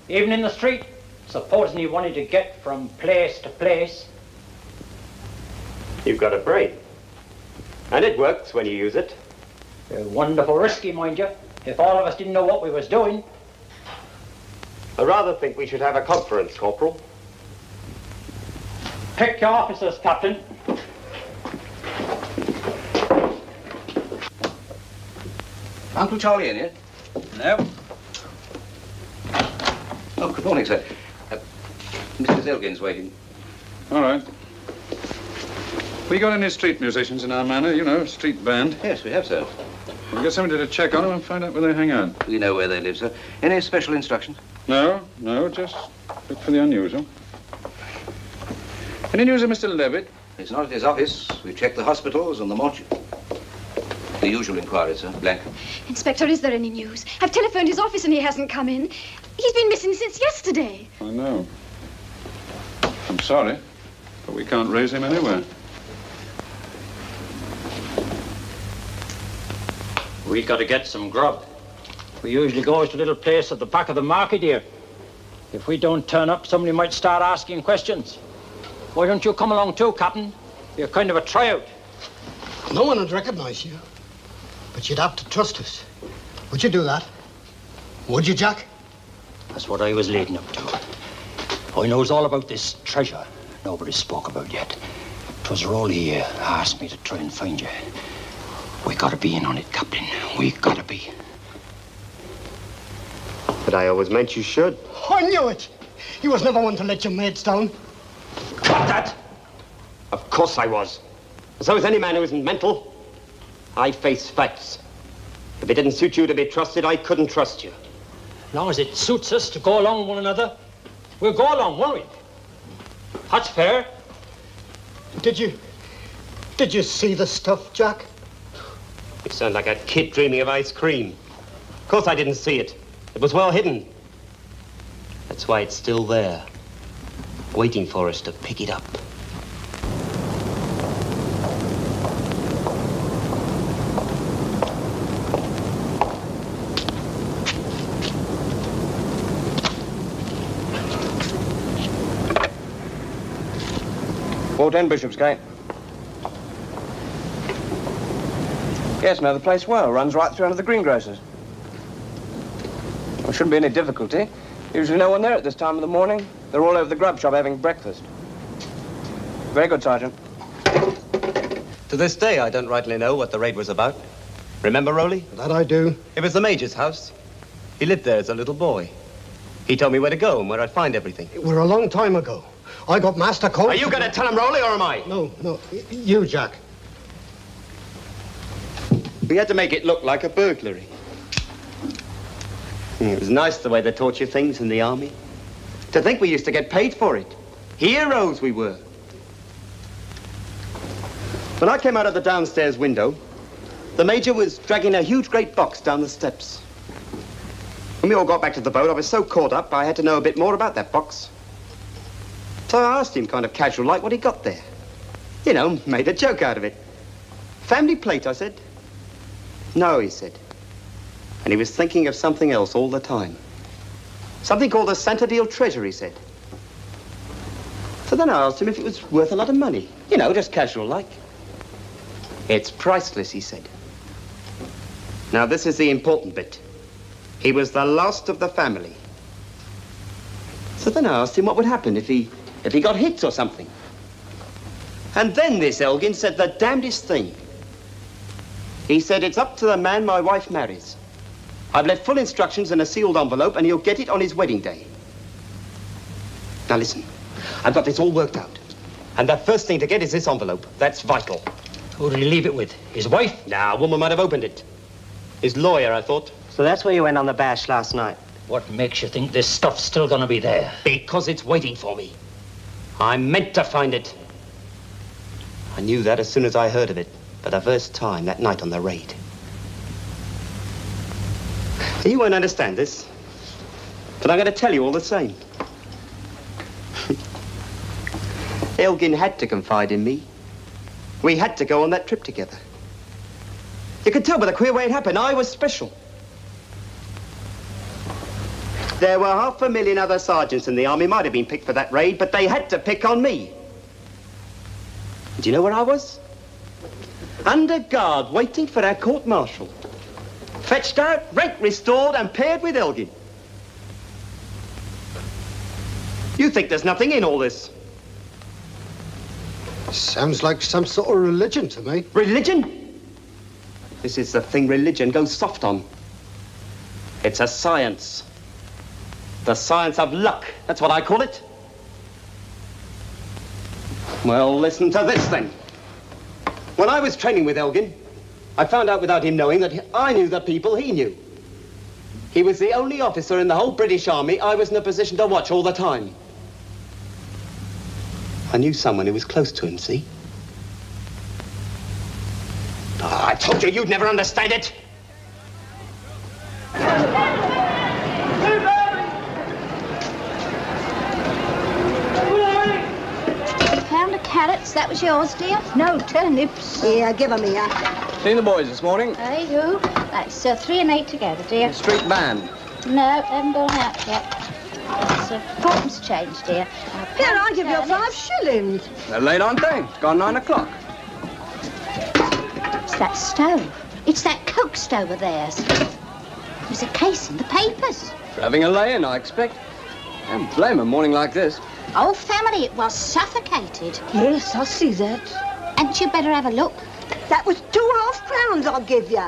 Even in the street. Supposing he wanted to get from place to place. You've got a brain. And it works when you use it. Wonderful risky, mind you. If all of us didn't know what we was doing. I rather think we should have a conference, Corporal. Pick your officers, Captain. Uncle Charlie in here? No. Oh, good morning, sir. Mrs. Elgin's waiting. All right. We got any street musicians in our manor, you know, street band? Yes, we have, sir. We'll get somebody to check on them and find out where they hang out. We know where they live, sir. Any special instructions? No, just look for the unusual. Any news of Mr. Levitt? He's not at his office. We've checked the hospitals and the mortuary. The usual inquiries, sir. Blank. Inspector, is there any news? I've telephoned his office and he hasn't come in. He's been missing since yesterday. I know. I'm sorry, but we can't raise him anywhere. We got to get some grub. We usually go to a little place at the back of the market here. If we don't turn up, somebody might start asking questions. Why don't you come along too, Captain? You're kind of a tryout. No one would recognize you. But you'd have to trust us. Would you do that? Would you, Jack? That's what I was leading up to. I knows all about this treasure nobody spoke about yet. 'Twas Rowley asked me to try and find you. We gotta be in on it, Captain. We gotta be. But I always meant you should. I knew it. You was never one to let your mates down. Got that? Of course I was. So is any man who isn't mental. I face facts. If it didn't suit you to be trusted, I couldn't trust you. As long as it suits us to go along with one another, we'll go along, won't we? That's fair. Did you see the stuff, Jack? You sound like a kid dreaming of ice cream. Of course I didn't see it. It was well hidden. That's why it's still there, waiting for us to pick it up. Walk in, Bishopsgate. Yes, know the place well. Runs right through under the greengrocers. There shouldn't be any difficulty. Usually no one there at this time of the morning. They're all over the grub shop having breakfast. Very good, Sergeant. To this day, I don't rightly know what the raid was about. Remember Rowley? That I do. It was the Major's house. He lived there as a little boy. He told me where to go and where I'd find everything. It were a long time ago. I got Master Colt. Are you going to tell him, Rowley, or am I? No, you, Jack. We had to make it look like a burglary. It was nice the way they taught you things in the army. To think we used to get paid for it. Heroes we were. When I came out of the downstairs window, the Major was dragging a huge great box down the steps. When we all got back to the boat, I was so caught up, I had to know a bit more about that box. So I asked him, kind of casual like, what he got there. You know, made a joke out of it. Family plate, I said. No, he said. And he was thinking of something else all the time. Something called the Santerdale treasure, he said. So then I asked him if it was worth a lot of money. You know, just casual like. It's priceless, he said. Now, this is the important bit. He was the last of the family. So then I asked him what would happen if he got hit or something. And then this Elgin said the damnedest thing. He said, it's up to the man my wife marries. I've left full instructions in a sealed envelope and he'll get it on his wedding day. Now listen, I've got this all worked out. And the first thing to get is this envelope. That's vital. Who did he leave it with? His wife? Nah, a woman might have opened it. His lawyer, I thought. So that's where you went on the bash last night? What makes you think this stuff's still gonna be there? Because it's waiting for me. I meant to find it. I knew that as soon as I heard of it, for the first time that night on the raid. You won't understand this, but I'm going to tell you all the same. Elgin had to confide in me. We had to go on that trip together. You could tell by the queer way it happened. I was special. There were 500,000 other sergeants in the army, might have been picked for that raid, but they had to pick on me. Do you know where I was? Under guard, waiting for our court-martial. Fetched out, rank restored, and paired with Elgin. You think there's nothing in all this? Sounds like some sort of religion to me. Religion? This is the thing religion goes soft on. It's a science. The science of luck. That's what I call it. Well, listen to this then. When I was training with Elgin, I found out without him knowing that I knew the people he knew. He was the only officer in the whole British Army I was in a position to watch all the time. I knew someone who was close to him, see? Oh, I told you you'd never understand it. Pound of carrots, that was yours, dear? No, turnips. Yeah, give 'em here. Seen the boys this morning? Hey, who? That's 3 and 8 together, dear. The street band. No, they haven't gone out yet. It's a fourpence change, dear. Here, I'll give you 5 shillings. They're late, aren't they? It's gone 9 o'clock. It's that stove. It's that coke stove of theirs. There's a case in the papers. For having a lay-in, I expect. Don't blame 'em morning like this. Whole family, it was suffocated. Yes, I see that. And you better have a look. That was 2 half-crowns I'll give you.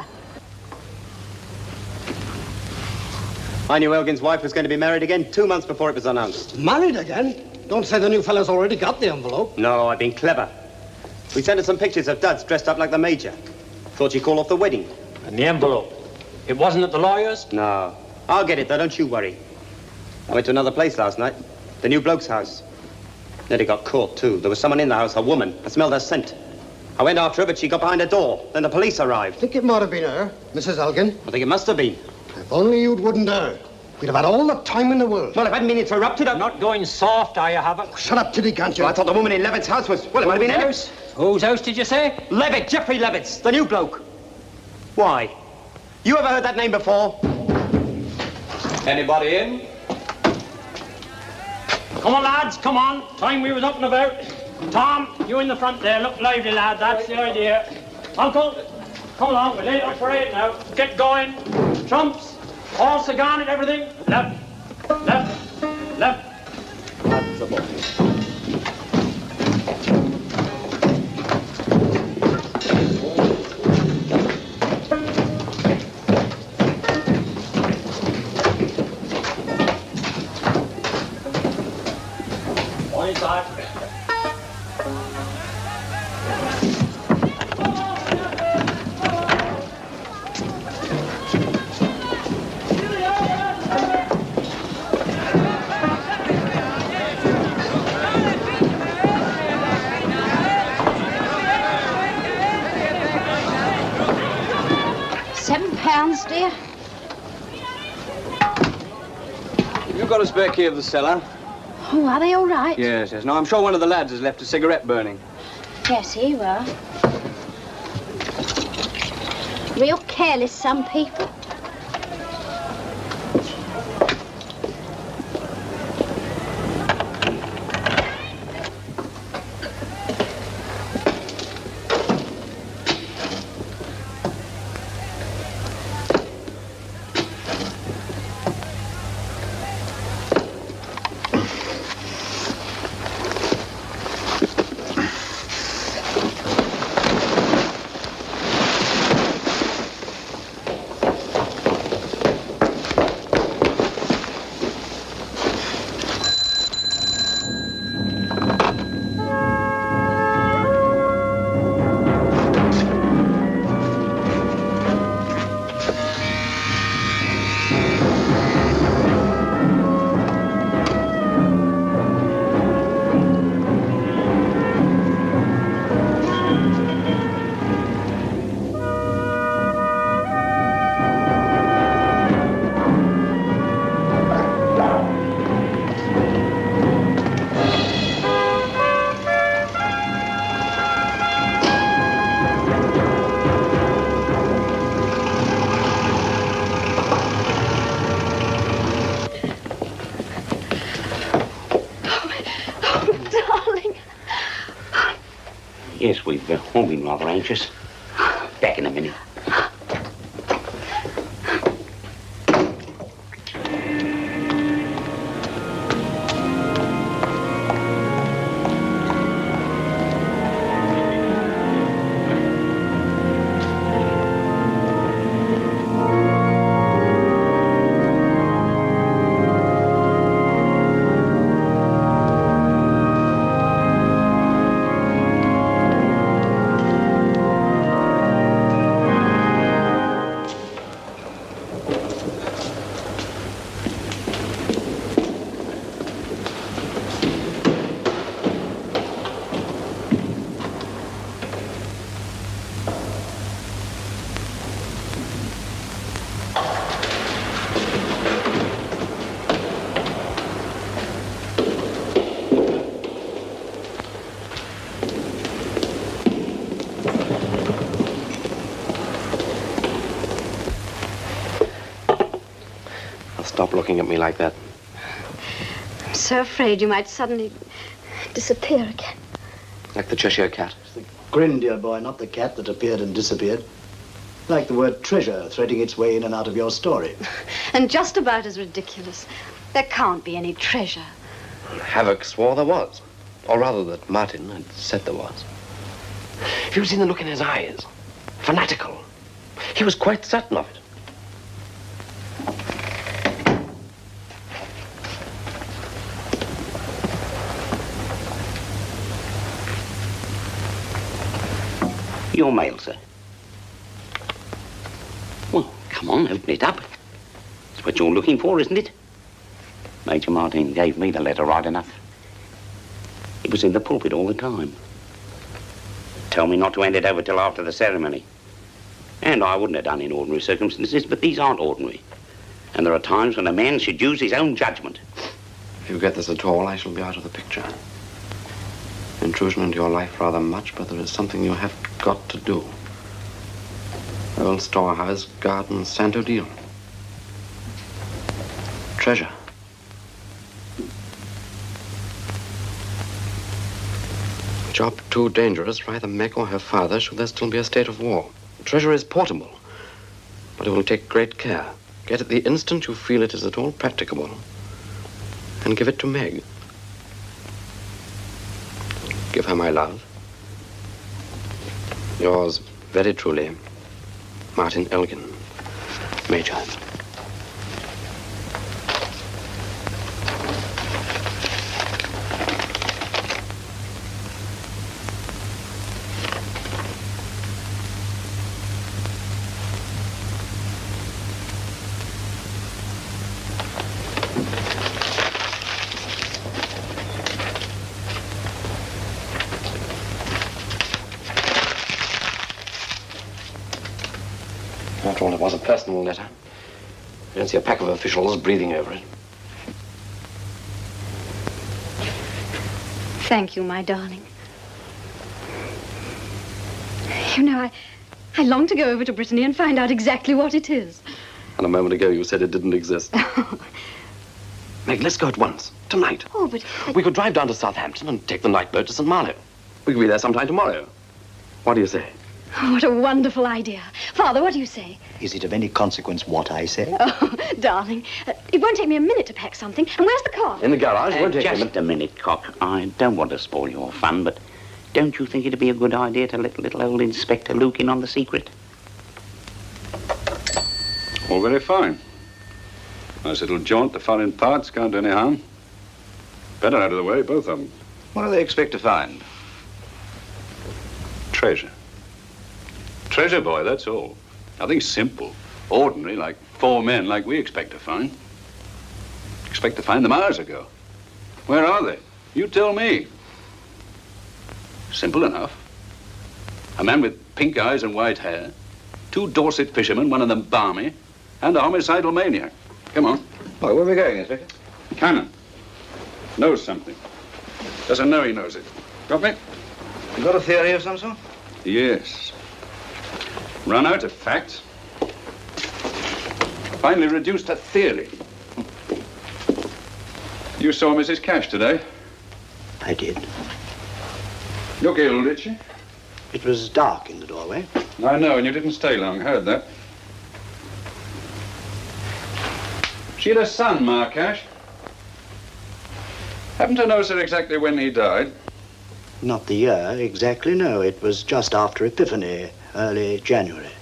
I knew Elgin's wife was going to be married again 2 months before it was announced. Married again? Don't say the new fellow's already got the envelope. No, I've been clever. We sent her some pictures of duds dressed up like the Major. Thought she'd call off the wedding. And the envelope? It wasn't at the lawyer's? No. I'll get it, though, don't you worry. I went to another place last night. The new bloke's house. Nearly got caught, too. There was someone in the house, a woman. I smelled her scent. I went after her, but she got behind a door. Then the police arrived. I think it might have been her, Mrs. Elgin. I think it must have been. If only you wouldn't her. We'd have had all the time in the world. Well, if I hadn't been interrupted, I'm not going soft, are you, Havick? Shut up, Tiddy, can't you? Well, I thought the woman in Levitt's house was... Well, it might have been in house. Whose house did you say? Levitt, Geoffrey Levitt's, the new bloke. Why? You ever heard that name before? Anybody in? Come on, lads, come on. Time we was up and about. Tom, you in the front there. Look lively, lad. That's the idea. Uncle, come along. We're late on parade now. Get going. Trumps, all cigar and everything. Left, left, left. That's the book. £7, dear. You got a spare key of the cellar? Oh, are they all right? Yes, yes. No, I'm sure one of the lads has left a cigarette burning. Yes, here you are. Real careless, some people. Yes, we've all been rather anxious. Back in a minute. Stop looking at me like that. I'm so afraid you might suddenly disappear again. Like the Cheshire Cat. Grin, dear boy, not the cat that appeared and disappeared. Like the word treasure threading its way in and out of your story. And just about as ridiculous. There can't be any treasure. Havoc swore there was. Or rather that Martin had said there was. Have you seen the look in his eyes? Fanatical. He was quite certain of it. Your mail, sir. Well, come on, open it up. It's what you're looking for, isn't it? Major Martin gave me the letter right enough. It was in the pulpit all the time. Tell me not to hand it over till after the ceremony. And I wouldn't have done in ordinary circumstances, but these aren't ordinary. And there are times when a man should use his own judgment. If you get this at all, I shall be out of the picture. Intrusion into your life rather much, but there is something you have got to do. Old storehouse, garden, Santo Dio. Treasure. Job too dangerous for either Meg or her father should there still be a state of war. Treasure is portable, but it will take great care. Get it the instant you feel it is at all practicable. And give it to Meg. Give her my love. Yours very truly, Martin Elgin, Major. After all, it was a personal letter. I don't see a pack of officials breathing over it. Thank you, my darling. You know, I long to go over to Brittany and find out exactly what it is. And a moment ago, you said it didn't exist. Meg, let's go at once. Tonight. Oh, but... We could drive down to Southampton and take the night boat to St. Malo. We could be there sometime tomorrow. What do you say? Oh, what a wonderful idea. Father, what do you say? Is it of any consequence what I say? Oh, darling, it won't take me a minute to pack something. And where's the car? In the garage. It won't take Just a minute, Cock. I don't want to spoil your fun, but don't you think it'd be a good idea to let little old Inspector Luke in on the secret? All very fine. Nice little jaunt to foreign parts, can't do any harm. Better out of the way, both of them. What do they expect to find? Treasure. Treasure, boy, that's all. Nothing simple, ordinary, like 4 men like we expect to find. Expect to find them hours ago. Where are they? You tell me. Simple enough. A man with pink eyes and white hair, 2 Dorset fishermen, one of them balmy, and a homicidal maniac. Come on. Why, where are we going, Inspector? Cannon. Knows something. Doesn't know he knows it. Got me? You got a theory of some sort? Yes. Run out of facts. Finally reduced to theory. You saw Mrs. Cash today? I did. Look ill, did she? It was dark in the doorway. I know, and you didn't stay long. Heard that. She had a son, Markash. Happen to know, sir, exactly when he died? Not the year exactly, no. It was just after Epiphany, early January.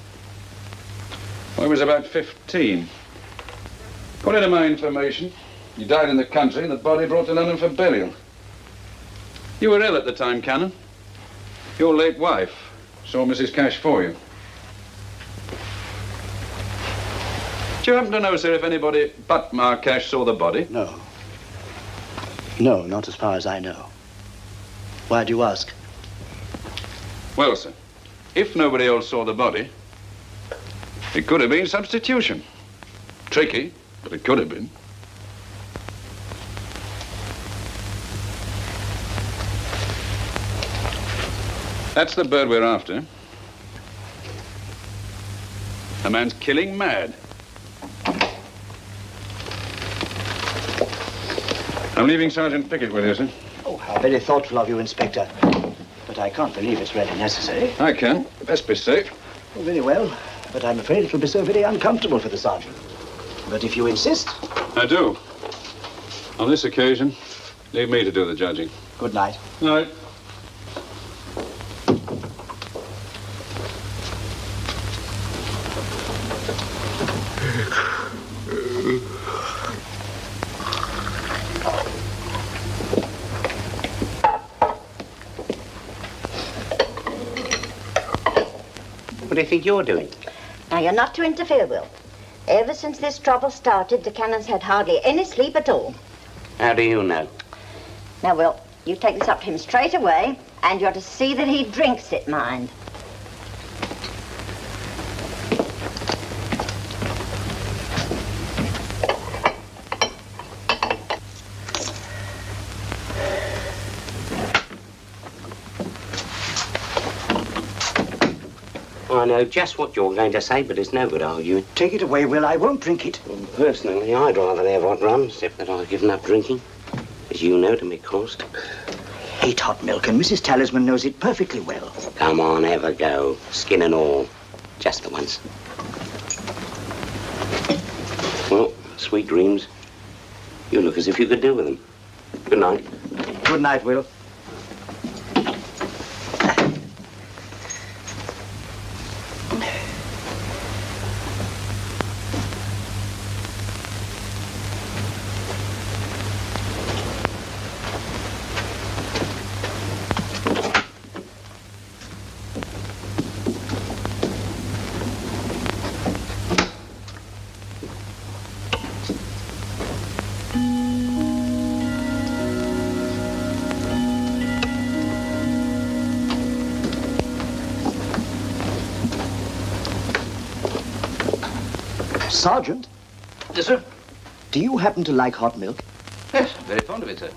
Well, he was about 15. According to my information, he died in the country and the body brought to London for burial. You were ill at the time, Canon. Your late wife saw Mrs. Cash for you. Do you happen to know, sir, if anybody but Markash saw the body? No. No, not as far as I know. Why do you ask? Well, sir, if nobody else saw the body, it could have been substitution. Tricky, but it could have been. That's the bird we're after. The man's killing mad. I'm leaving Sergeant Pickett with you, sir. Oh, how very thoughtful of you, Inspector. But I can't believe it's really necessary. I can. Best be safe. Oh, very well. But I'm afraid it'll be so very uncomfortable for the sergeant. But if you insist... I do. On this occasion, leave me to do the judging. Good night. Night. What do you think you're doing? Now, you're not to interfere, Will. Ever since this trouble started, the Canon's had hardly any sleep at all. How do you know? Now, Will, you take this up to him straight away, and you're to see that he drinks it, mind. I know just what you're going to say, but it's no good arguing. Take it away, Will. I won't drink it. Well, personally, I'd rather have hot rum, except that I've given up drinking. As you know, to me cost. I hate hot milk, and Mrs. Talisman knows it perfectly well. Come on, have a go. Skin and all. Just the once. Well, sweet dreams. You look as if you could do with them. Good night. Good night, Will. Sergeant? Yes, sir? Do you happen to like hot milk? Yes, I'm very fond of it, sir.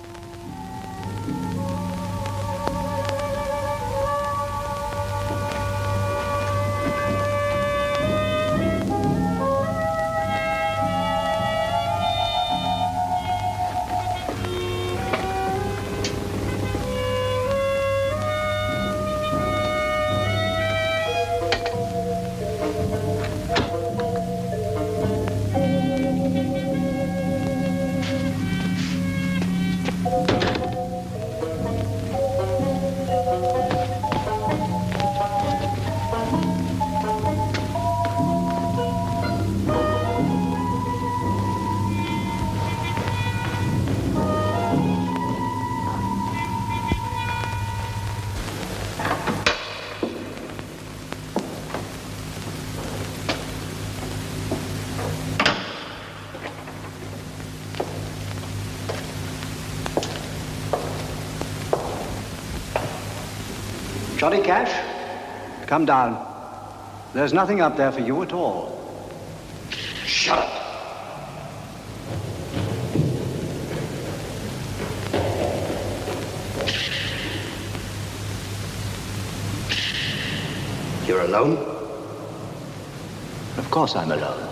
Johnny Cash, come down. There's nothing up there for you at all. Shut up. You're alone? Of course I'm alone.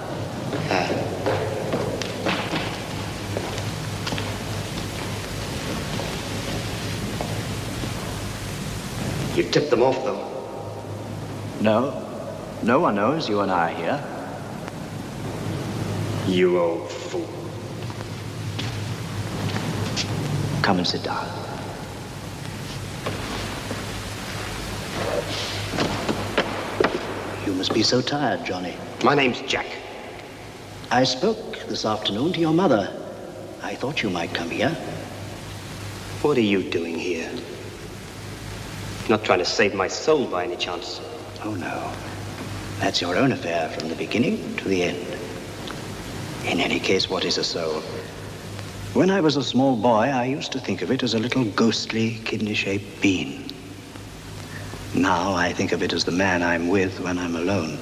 You tipped them off, though. No. No one knows you and I are here. You old fool. Come and sit down. You must be so tired, Johnny. My name's Jack. I spoke this afternoon to your mother. I thought you might come here. What are you doing here? Not trying to save my soul by any chance? Oh, no. That's your own affair from the beginning to the end. In any case, what is a soul? When I was a small boy, I used to think of it as a little ghostly, kidney-shaped bean. Now I think of it as the man I'm with when I'm alone.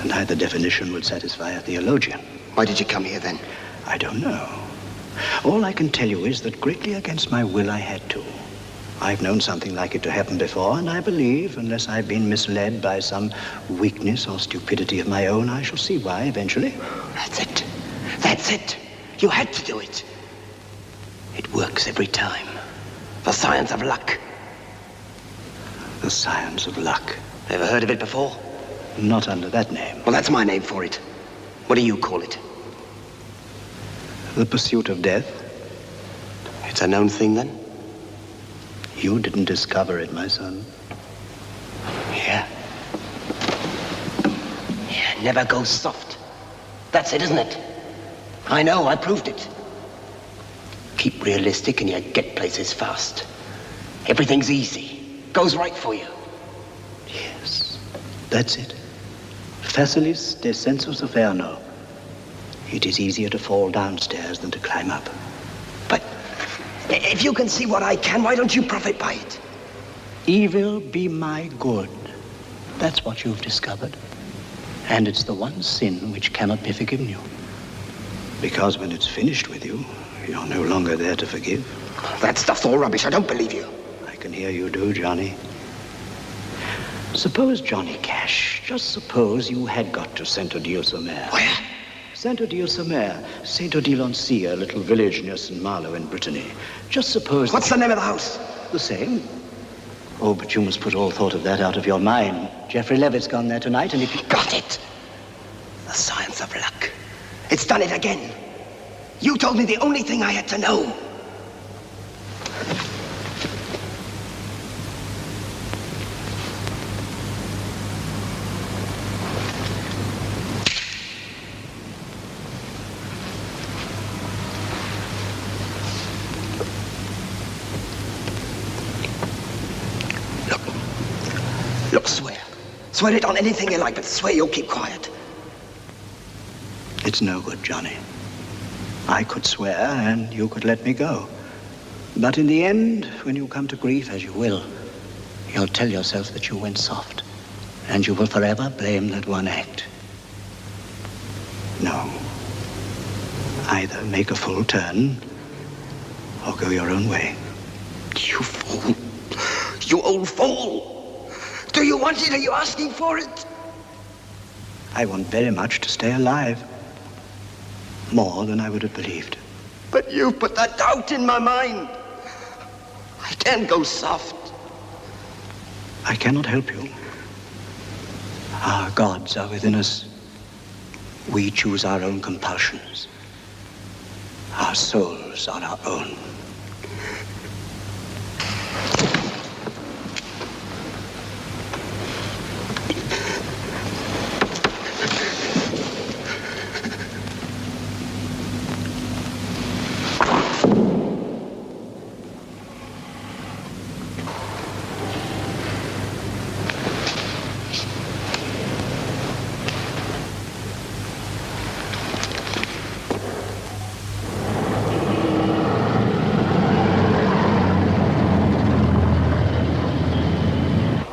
Neither definition would satisfy a theologian. Why did you come here, then? I don't know. All I can tell you is that greatly against my will, I had to. I've known something like it to happen before, and I believe, unless I've been misled by some weakness or stupidity of my own, I shall see why eventually. That's it. That's it. You had to do it. It works every time. The science of luck. The science of luck. Ever heard of it before? Not under that name. Well, that's my name for it. What do you call it? The pursuit of death. It's a known thing, then? You didn't discover it, my son. Yeah. Yeah, never go soft. That's it, isn't it? I know, I proved it. Keep realistic and you get places fast. Everything's easy. Goes right for you. Yes, that's it. Facilis descensus aferno. It is easier to fall downstairs than to climb up. But if you can see what I can, why don't you profit by it? Evil be my good. That's what you've discovered. And it's the one sin which cannot be forgiven you. Because when it's finished with you, you're no longer there to forgive. That stuff's all rubbish. I don't believe you. I can hear you do, Johnny. Suppose, Johnny Cash, just suppose you had got to Saint-Odile-sur-Mer. Where? Saint-Odile-sur-Mer, Saint-Odile-on-Sea, a little village near St. Malo in Brittany. Just suppose... What's the name of the house? The same. Oh, but you must put all thought of that out of your mind. Geoffrey Levitt's gone there tonight, and if you... Got it. The science of luck. It's done it again. You told me the only thing I had to know. Look, swear. Swear it on anything you like, but swear you'll keep quiet. It's no good, Johnny. I could swear, and you could let me go. But in the end, when you come to grief, as you will, you'll tell yourself that you went soft, and you will forever blame that one act. No. Either make a full turn, or go your own way. You fool. You old fool. Do you want it? Are you asking for it? I want very much to stay alive. More than I would have believed. But you put that doubt in my mind. I can't go soft. I cannot help you. Our gods are within us. We choose our own compulsions. Our souls are our own.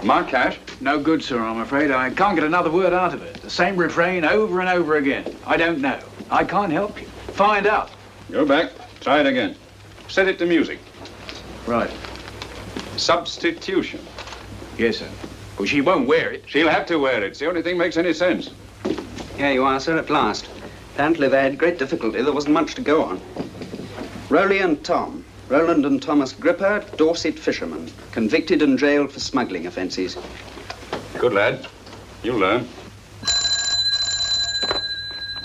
Mark Cash? No good, sir, I'm afraid. I can't get another word out of it. The same refrain over and over again. I don't know. I can't help you. Find out. Go back. Try it again. Set it to music. Right. Substitution. Yes, sir. Well, she won't wear it. She'll have to wear it. It's the only thing makes any sense. Here you are, sir, at last. Apparently they had great difficulty. There wasn't much to go on. Rowley and Tom. Roland and Thomas Gripper, Dorset fishermen. Convicted and jailed for smuggling offences. Good lad. You'll learn.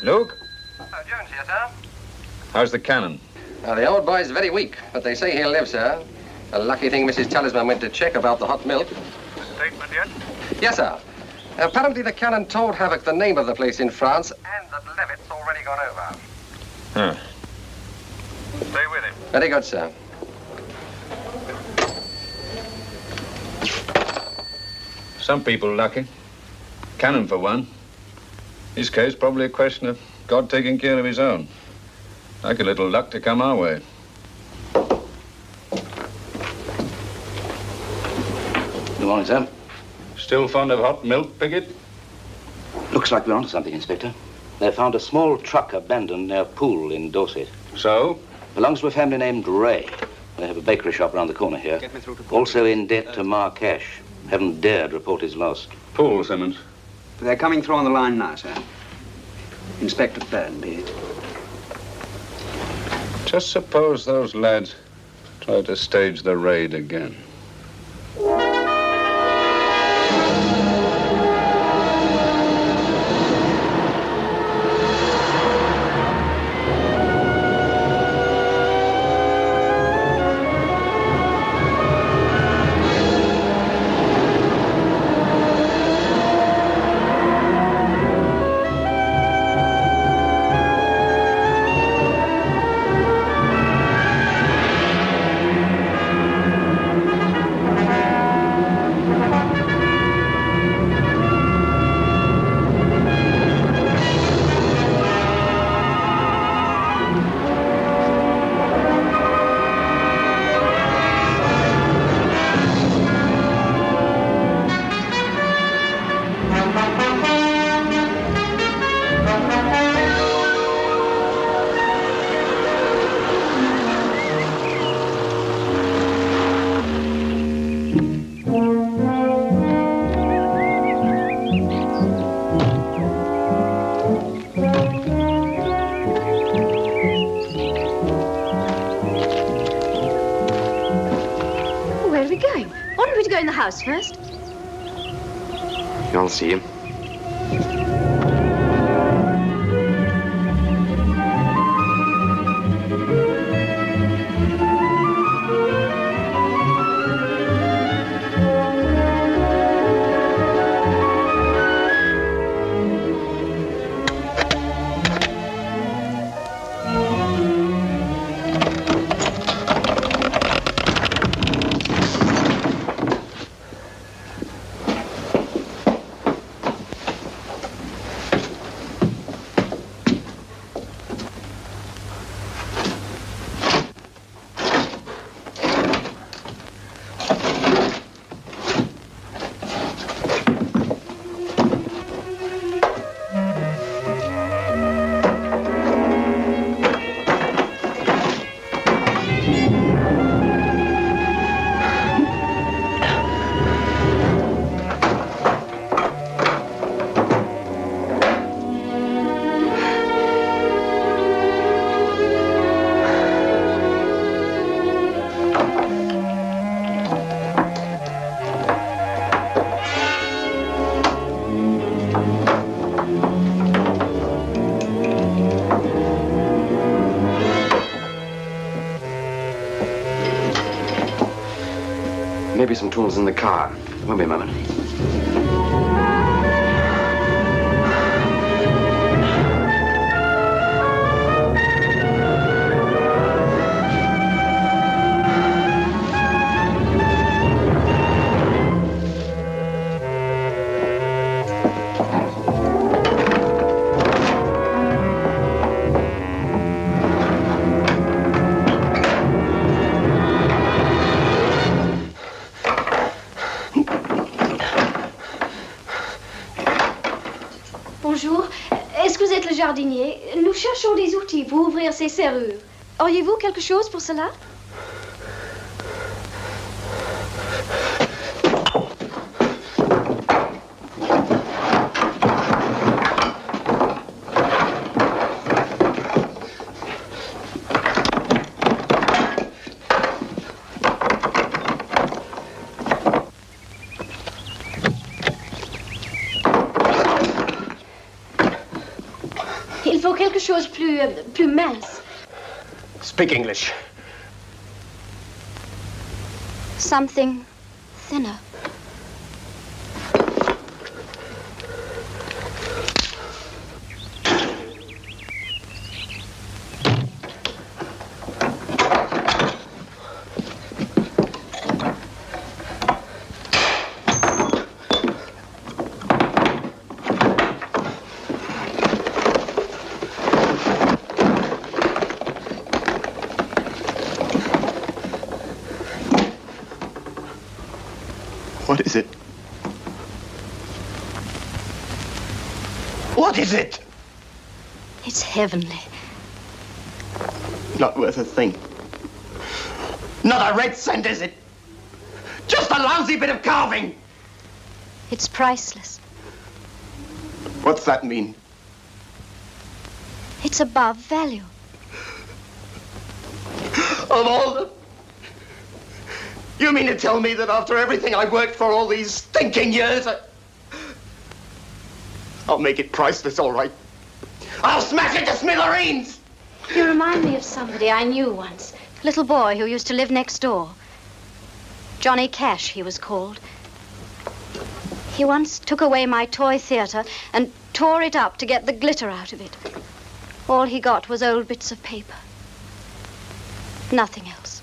Luke? Jones here, sir. How's the cannon? The old boy's very weak, but they say he'll live, sir. A lucky thing Mrs. Talisman went to check about the hot milk. Statement yet? Yes, sir. Apparently the cannon told Havoc the name of the place in France and that Levitt's already gone over. Huh. Stay with him. Very good, sir. Some people lucky. Cannon for one. His case, probably a question of God taking care of his own. Like a little luck to come our way. Good morning, sir. Still fond of hot milk, Pickett? Looks like we're onto something, Inspector. They found a small truck abandoned near Poole in Dorset. So? Belongs to a family named Ray. They have a bakery shop around the corner here. Also in debt to Ma Cash. Haven't dared report his loss. Poole, Simmons. They're coming through on the line now, sir. Inspector Byrne, be it. Just suppose those lads try to stage the raid again. First? You'll see him. Maybe some tools in the car. Won't be a moment. Bonjour. Est-ce que vous êtes le jardinier? Nous cherchons des outils pour ouvrir ces serrures. Auriez-vous quelque chose pour cela? quelque chose plus mince. Speak English. Something thinner. What is it? What is it? It's heavenly. Not worth a thing. Not a red cent, is it? Just a lousy bit of carving. It's priceless. What's that mean? It's above value. Of all the... You mean to tell me that after everything I've worked for all these stinking years, I'll make it priceless, all right. I'll smash it to smithereens! You remind me of somebody I knew once. A little boy who used to live next door. Johnny Cash, he was called. He once took away my toy theater and tore it up to get the glitter out of it. All he got was old bits of paper. Nothing else.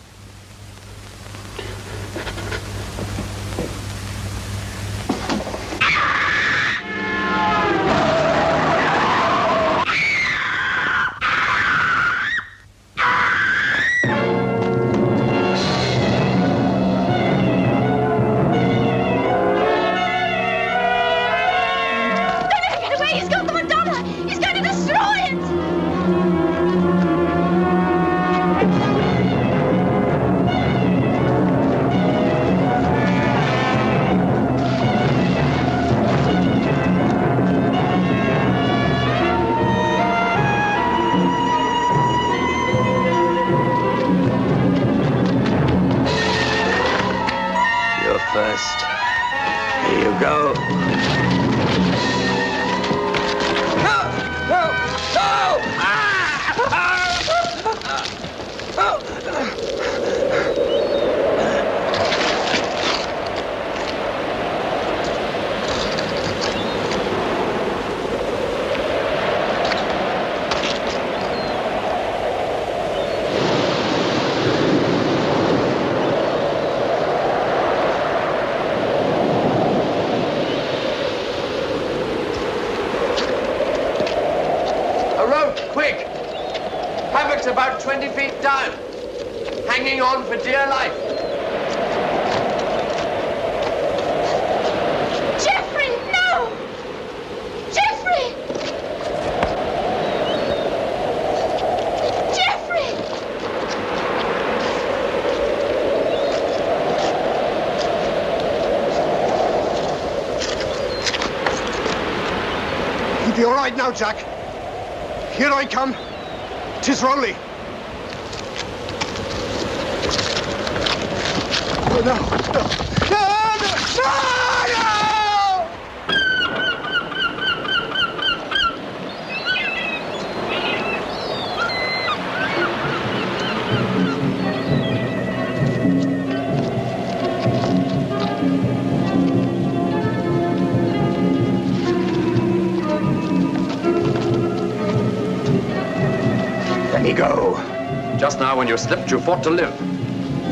About 20 feet down, hanging on for dear life. Jeffrey, no! Jeffrey! Jeffrey! You'll be all right now, Jack. Here I come. 'Tis Rowley. Oh, no. No! No! Let me go. Just now, when you slipped, you fought to live.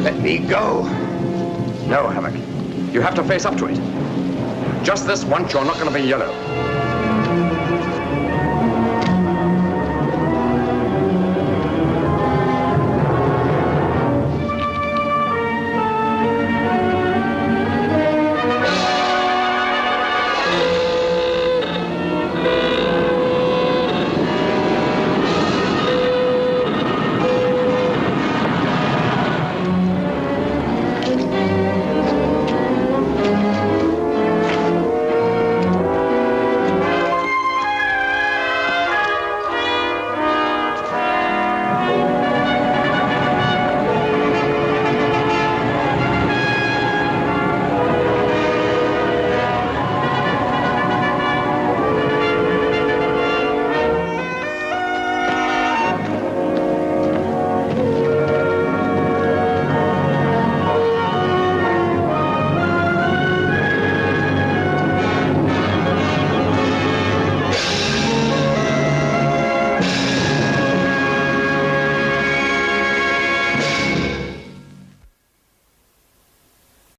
Let me go. No, Havoc. You have to face up to it. Just this once, you're not going to be yellow.